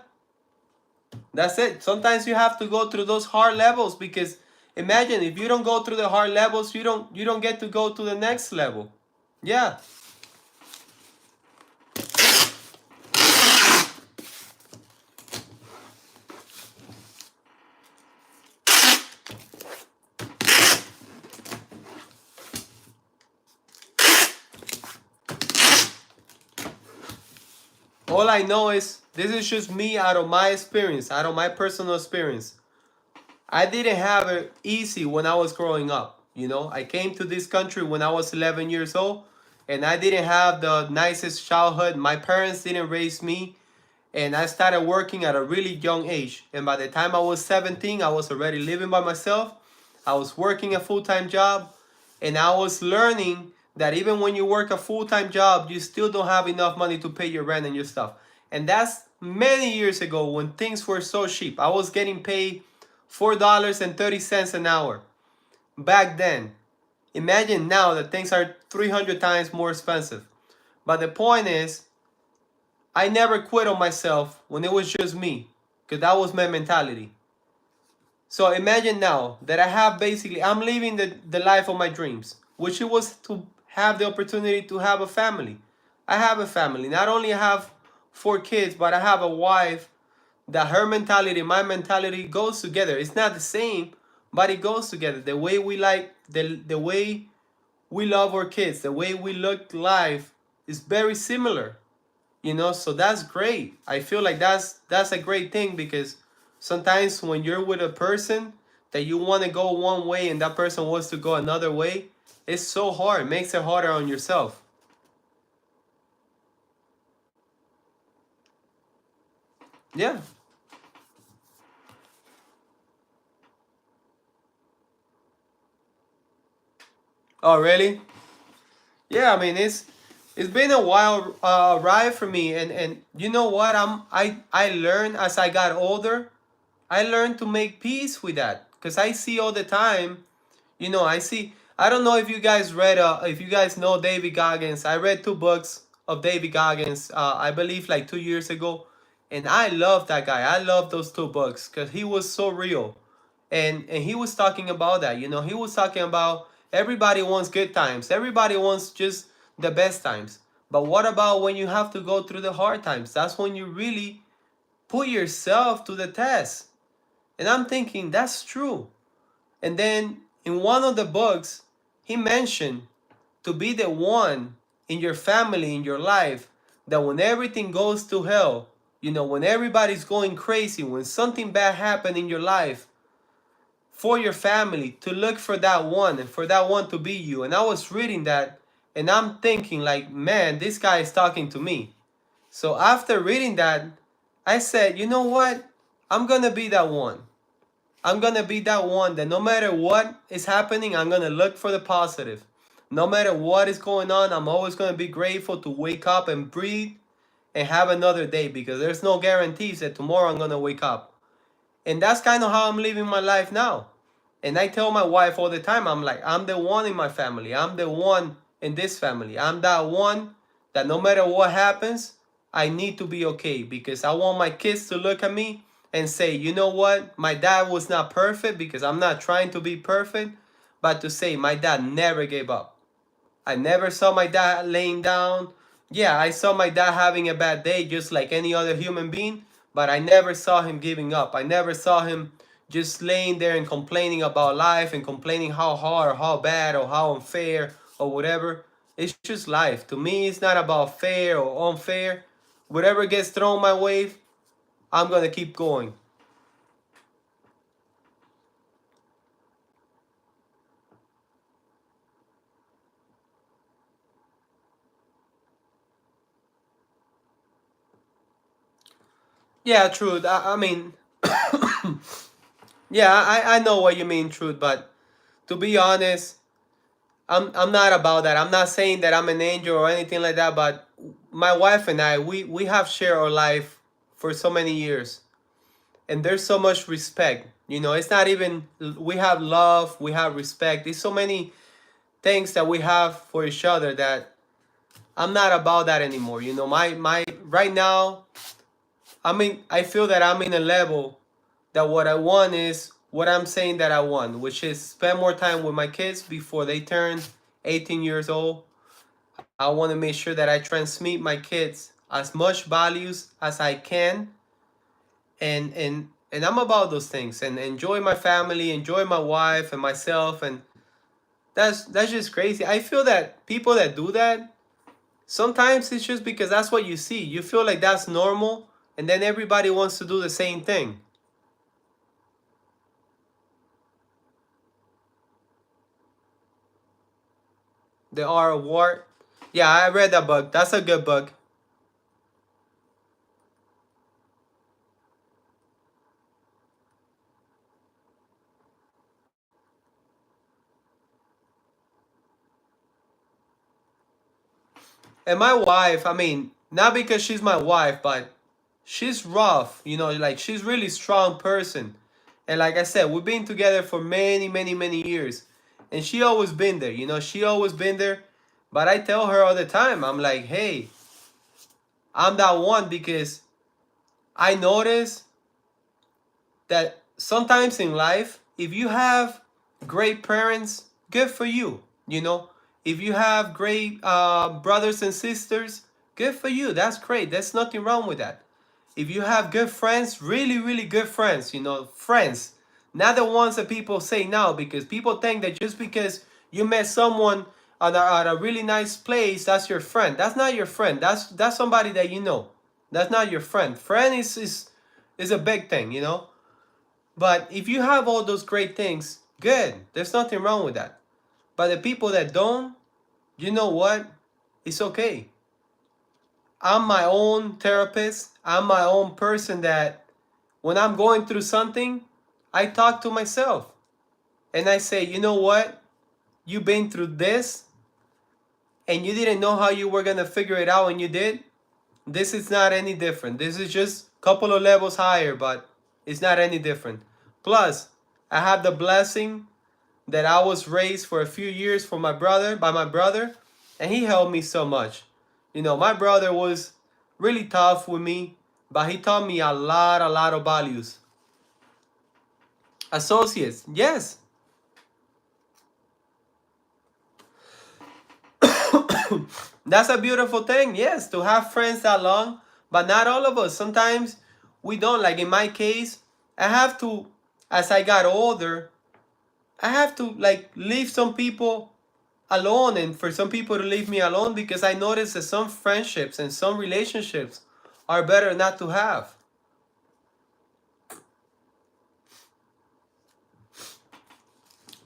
that's it. Sometimes you have to go through those hard levels, because imagine if you don't go through the hard levels, you don't get to go to the next level. Yeah. All I know is this is just me out of my experience, out of my personal experience. I didn't have it easy when I was growing up. I came to this country when I was 11 years old, and I didn't have the nicest childhood. My parents didn't raise me, and I started working at a really young age. And by the time I was 17, I was already living by myself. I was working a full-time job, and I was learning that even when you work a full-time job, you still don't have enough money to pay your rent and your stuff. And that's many years ago when things were so cheap. I was getting paid $4.30 an hour back then. Imagine now that things are 300 times more expensive. But the point is, I never quit on myself when it was just me, because that was my mentality. So imagine now that I'm living the life of my dreams, which it was to have the opportunity to have a family. I have a family. Not only I have 4 kids, but I have a wife that her mentality, my mentality goes together. It's not the same, but it goes together. The way we like, the way we love our kids, the way we look life is very similar. So that's great. I feel like that's a great thing, because sometimes when you're with a person that you want to go one way and that person wants to go another way, it's so hard. It makes it harder on yourself. Yeah. Oh, really? Yeah, I mean, it's been a while ride for me, and you know what? I learned as I got older. I learned to make peace with that, because I see all the time. I don't know if you guys read, if you guys know David Goggins. I read 2 books of David Goggins, I believe like 2 years ago. And I love that guy. I love those 2 books because he was so real. And he was talking about that. He was talking about everybody wants good times. Everybody wants just the best times. But what about when you have to go through the hard times? That's when you really put yourself to the test. And I'm thinking, that's true. And then in one of the books, he mentioned to be the one in your family, in your life, that when everything goes to hell, when everybody's going crazy, when something bad happened in your life, for your family to look for that one and for that one to be you. And I was reading that and I'm thinking like, man, this guy is talking to me. So after reading that, I said, you know what? I'm going to be that one. I'm going to be that one that no matter what is happening, I'm going to look for the positive. No matter what is going on, I'm always going to be grateful to wake up and breathe and have another day, because there's no guarantees that tomorrow I'm going to wake up. And that's kind of how I'm living my life now. And I tell my wife all the time, I'm like, I'm the one in my family. I'm the one in this family. I'm that one that no matter what happens, I need to be okay, because I want my kids to look at me and say, you know what? My dad was not perfect, because I'm not trying to be perfect, but to say my dad never gave up. I never saw my dad laying down. Yeah, I saw my dad having a bad day just like any other human being, but I never saw him giving up. I never saw him just laying there and complaining about life and complaining how hard or how bad or how unfair or whatever. It's just life. To me, it's not about fair or unfair. Whatever gets thrown my way, I'm going to keep going. Yeah, Truth. I mean, yeah, I know what you mean, Truth, but to be honest, I'm not about that. I'm not saying that I'm an angel or anything like that, but my wife and I, we have shared our life for so many years. And there's so much respect. You know, it's not even, we have love, we have respect. There's so many things that we have for each other that I'm not about that anymore. You know, my right now, I mean, I feel that I'm in a level that what I want is what I'm saying that I want, which is spend more time with my kids before they turn 18 years old. I want to make sure that I transmit my kids as much values as I can, and I'm about those things, and enjoy my family, enjoy my wife and myself, and that's just crazy. I feel that people that do that, sometimes it's just because that's what you see. You feel like that's normal, and then everybody wants to do the same thing. The Art of War. Yeah, I read that book. That's a good book. And my wife, I mean, not because she's my wife, but she's rough, you know, like she's really strong person. And like I said, we've been together for many, many, many years. And she always been there, you know, she always been there. But I tell her all the time, I'm like, hey, I'm that one, because I notice that sometimes in life, if you have great parents, good for you. You know, if you have great brothers and sisters, good for you. That's great. There's nothing wrong with that. If you have good friends, really, really good friends, you know, friends, not the ones that people say now, because people think that just because you met someone at a really nice place, that's your friend. That's not your friend. That's somebody that you know. That's not your friend. Friend is a big thing, you know. But if you have all those great things, good. There's nothing wrong with that. But the people that don't, you know what? It's okay. I'm my own therapist. I'm my own person that when I'm going through something, I talk to myself and I say, you know what? You've been through this and you didn't know how you were going to figure it out, and you did. This is not any different. This is just a couple of levels higher, but it's not any different. Plus, I have the blessing that I was raised for a few years for my brother by my brother, and he helped me so much. You know, my brother was really tough with me, but he taught me a lot of values. Associates, yes. That's a beautiful thing, yes, to have friends that long, but not all of us. Sometimes we don't. Like in my case, I have to, as I got older, I have to like leave some people alone, and for some people to leave me alone, because I notice that some friendships and some relationships are better not to have.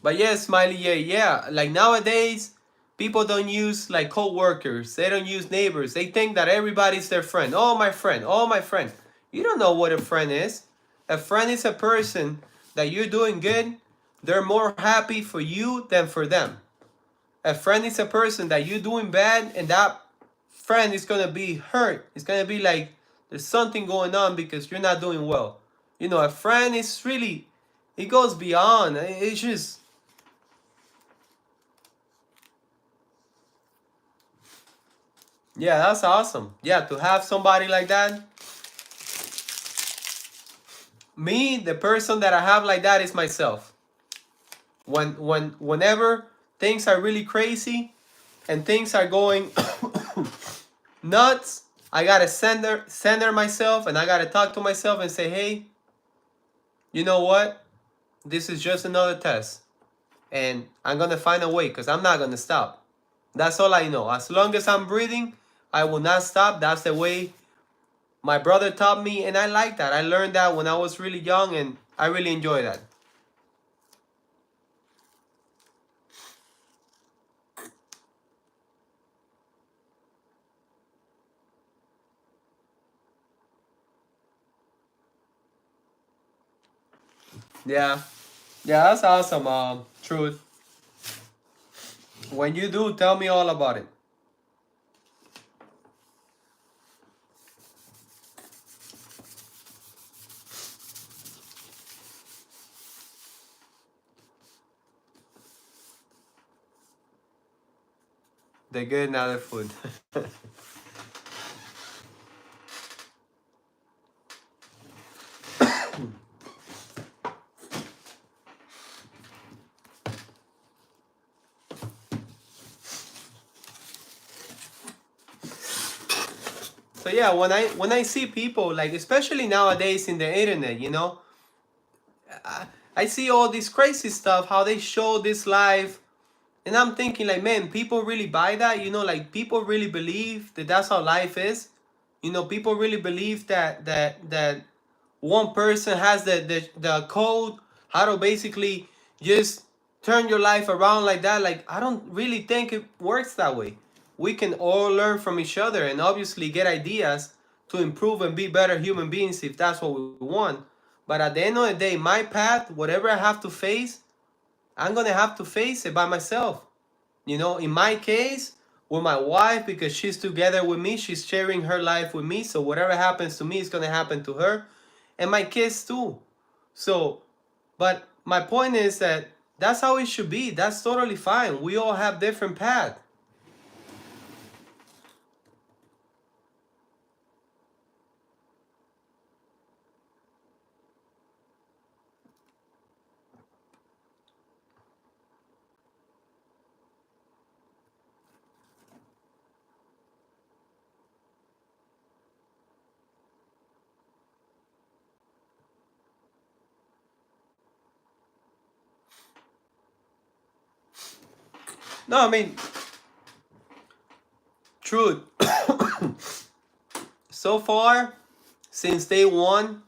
But yes, Smiley, yeah. Like nowadays, people don't use like co-workers. They don't use neighbors. They think that everybody's their friend. Oh, my friend. Oh, my friend. You don't know what a friend is. A friend is a person that you're doing good. They're more happy for you than for them. A friend is a person that you're doing bad, and that friend is gonna be hurt. It's gonna be like there's something going on because you're not doing well. You know, a friend is really, it goes beyond. It's just, yeah, that's awesome. Yeah, to have somebody like that. Me, the person that I have like that is myself. Whenever things are really crazy and things are going nuts, I gotta center myself, and I gotta talk to myself and say, hey, you know what? This is just another test, and I'm gonna find a way because I'm not gonna stop. That's all I know. As long as I'm breathing, I will not stop. That's the way my brother taught me, and I like that. I learned that when I was really young, and I really enjoy that. Yeah, yeah, that's awesome. Truth. When you do, tell me all about it. The good, not the food. So yeah, when I see people, like, especially nowadays in the internet, you know, I see all this crazy stuff, how they show this life, and I'm thinking like, man, people really buy that, you know, like people really believe that that's how life is. You know, people really believe that one person has the code how to basically just turn your life around like that. Like, I don't really think it works that way. We can all learn from each other and obviously get ideas to improve and be better human beings if that's what we want. But at the end of the day, my path, whatever I have to face, I'm gonna have to face it by myself. You know, in my case, with my wife, because she's together with me, she's sharing her life with me. So whatever happens to me is gonna happen to her, and my kids too. So, but my point is that that's how it should be. That's totally fine. We all have different paths. No, I mean, truth. So far, since day one,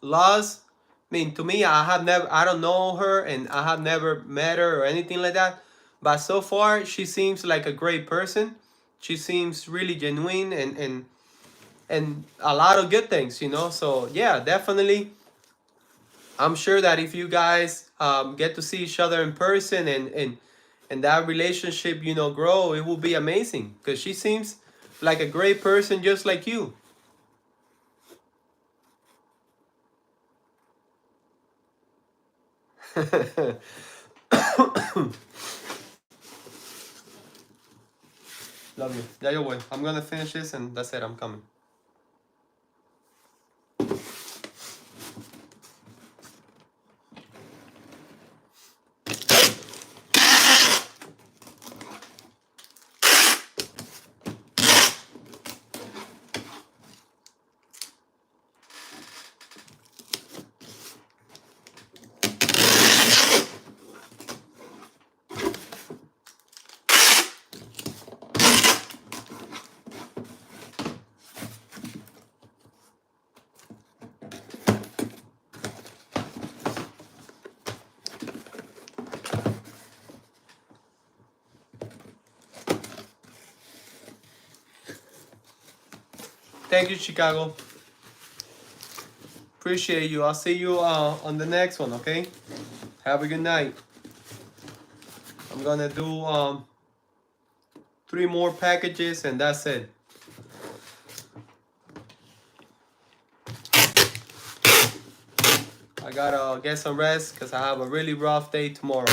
Lost. I mean, to me, I don't know her, and I have never met her or anything like that. But so far, she seems like a great person. She seems really genuine, and a lot of good things, you know. So yeah, definitely. I'm sure that if you guys get to see each other in person, and that relationship, you know, grow, it will be amazing because she seems like a great person, just like you. Love you. Yeah, you will. I'm gonna finish this, and that's it. I'm coming. Thank you, Chicago. Appreciate you. I'll see you on the next one, okay? Have a good night. I'm gonna do 3 more packages, and that's it. I gotta get some rest because I have a really rough day tomorrow.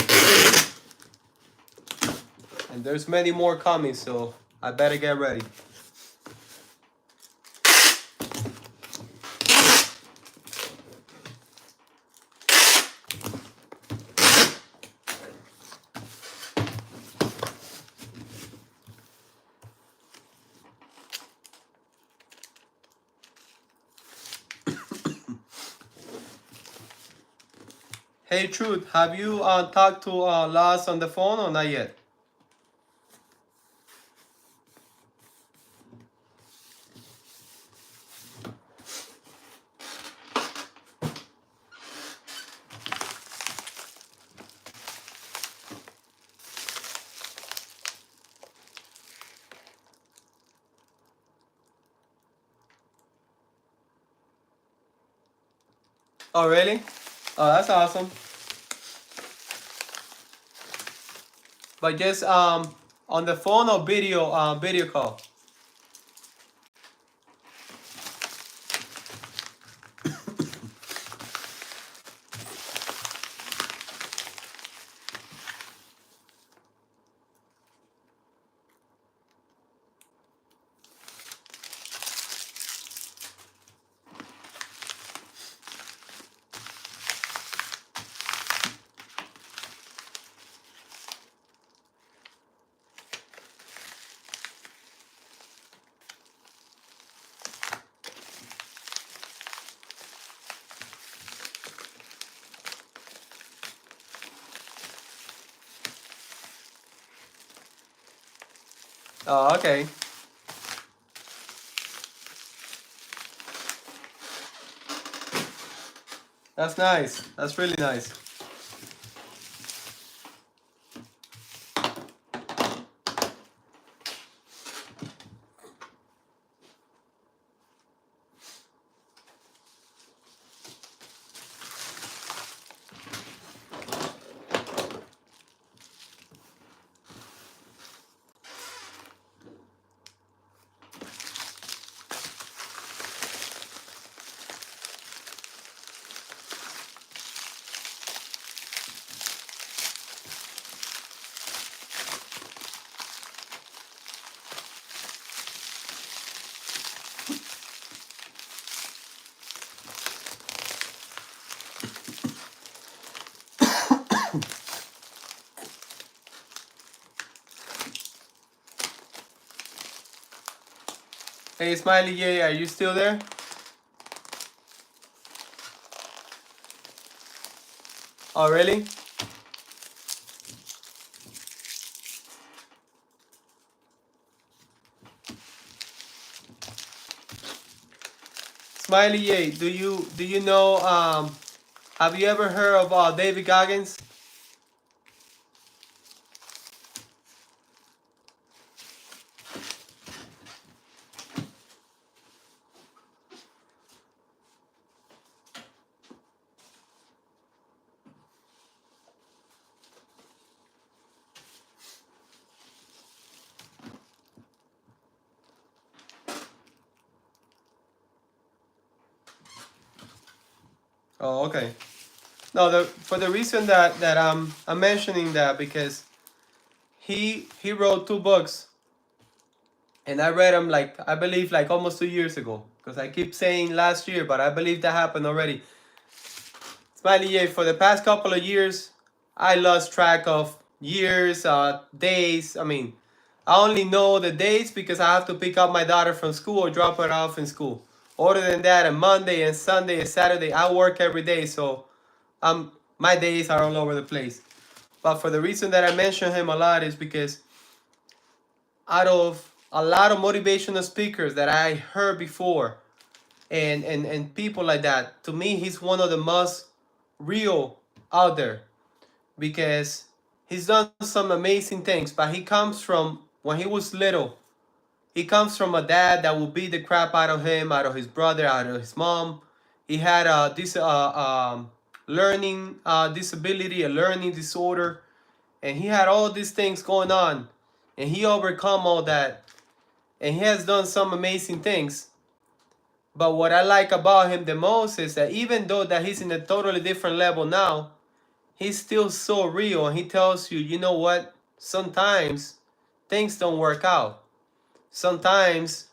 And there's many more coming, so I better get ready. Hey, Truth, have you talked to Laz on the phone or not yet? Oh, really? Oh, that's awesome. But just on the phone or video call. Oh, okay. That's nice. That's really nice. Hey, Smiley J, are you still there? Oh, really? Smiley J, do you know have you ever heard of David Goggins? Oh, okay. No, for the reason that I'm mentioning that because he wrote 2 books and I read them like I believe like almost 2 years ago because I keep saying last year, but I believe that happened already. Smiley J, for the past couple of years, I lost track of years, days. I mean, I only know the dates because I have to pick up my daughter from school or drop her off in school. Other than that, on Monday and Sunday and Saturday, I work every day, so my days are all over the place. But for the reason that I mention him a lot is because out of a lot of motivational speakers that I heard before and people like that, to me, he's one of the most real out there because he's done some amazing things. But he comes from when he was little. He comes from a dad that would beat the crap out of him, out of his brother, out of his mom. He had this learning disability, a learning disorder, and he had all these things going on, and he overcome all that, and he has done some amazing things. But what I like about him the most is that even though that he's in a totally different level now, he's still so real, and he tells you, you know what? Sometimes things don't work out. Sometimes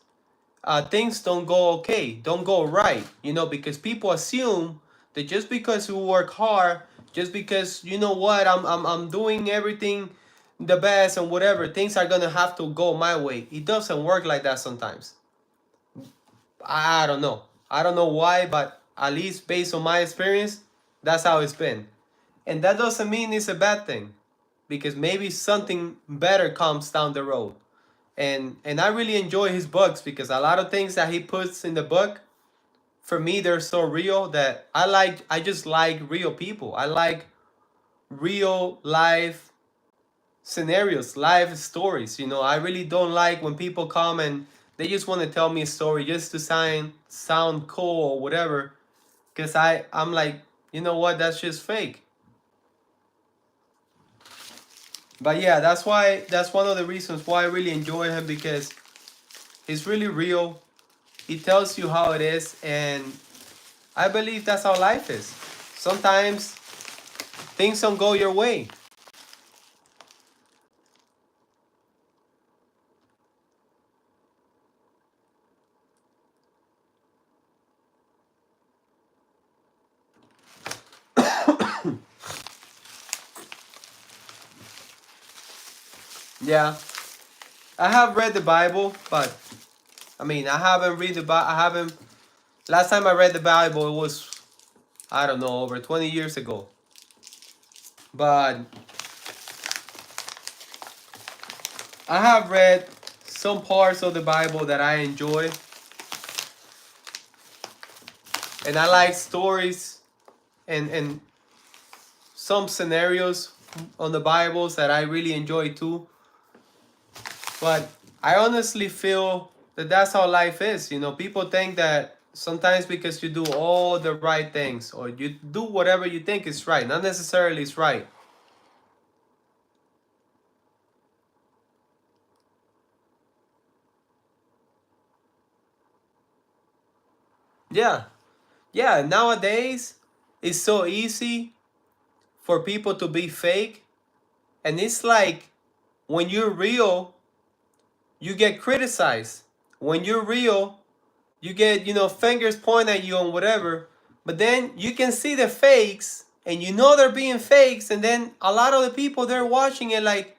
things don't go okay, don't go right, you know, because people assume that just because you work hard, just because you know what, I'm doing everything the best and whatever, things are gonna have to go my way. It doesn't work like that sometimes. I don't know. I don't know why, but at least based on my experience, that's how it's been. And that doesn't mean it's a bad thing, because maybe something better comes down the road. And I really enjoy his books because a lot of things that he puts in the book, for me, they're so real that I just like real people. I like real life scenarios, life stories. You know, I really don't like when people come and they just want to tell me a story just to sound cool or whatever. Cause I'm like, you know what, that's just fake. But yeah, that's one of the reasons why I really enjoy him, because he's really real. He tells you how it is, and I believe that's how life is. Sometimes things don't go your way. Yeah, I have read the Bible, but I mean, I haven't read the Bible. I haven't. Last time I read the Bible, it was, I don't know, over 20 years ago. But I have read some parts of the Bible that I enjoy, and I like stories and some scenarios on the Bibles that I really enjoy too. But I honestly feel that that's how life is. You know, people think that sometimes because you do all the right things or you do whatever you think is right, not necessarily it's right. Yeah. Yeah, nowadays it's so easy for people to be fake, and it's like when you're real, you get criticized. When you're real, you get, you know, fingers pointed at you and whatever. But then you can see the fakes and you know they're being fakes, and then a lot of the people they're watching it like,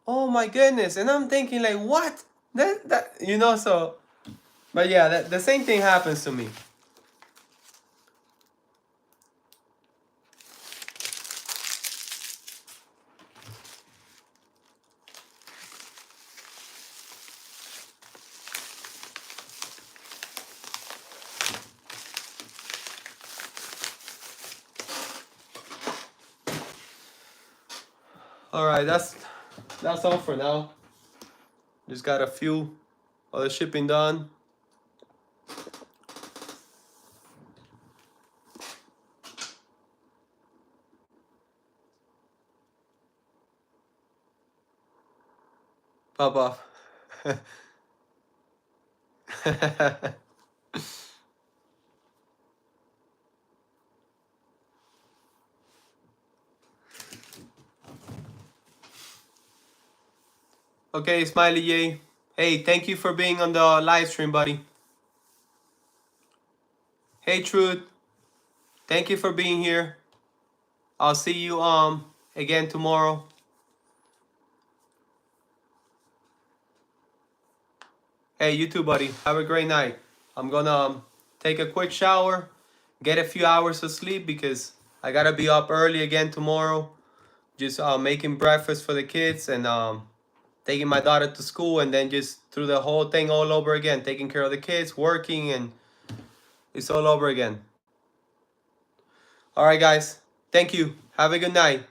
oh my goodness. And I'm thinking like, what? That you know, so but yeah, the same thing happens to me. Alright, that's all for now. Just got a few other shipping done. Pop off. Okay, Smiley J. Hey, thank you for being on the live stream, buddy. Hey, Truth. Thank you for being here. I'll see you again tomorrow. Hey, you too, buddy. Have a great night. I'm gonna take a quick shower, get a few hours of sleep because I gotta be up early again tomorrow. Just making breakfast for the kids and taking my daughter to school, and then just through the whole thing all over again, taking care of the kids, working, and it's all over again. All right, guys. Thank you. Have a good night.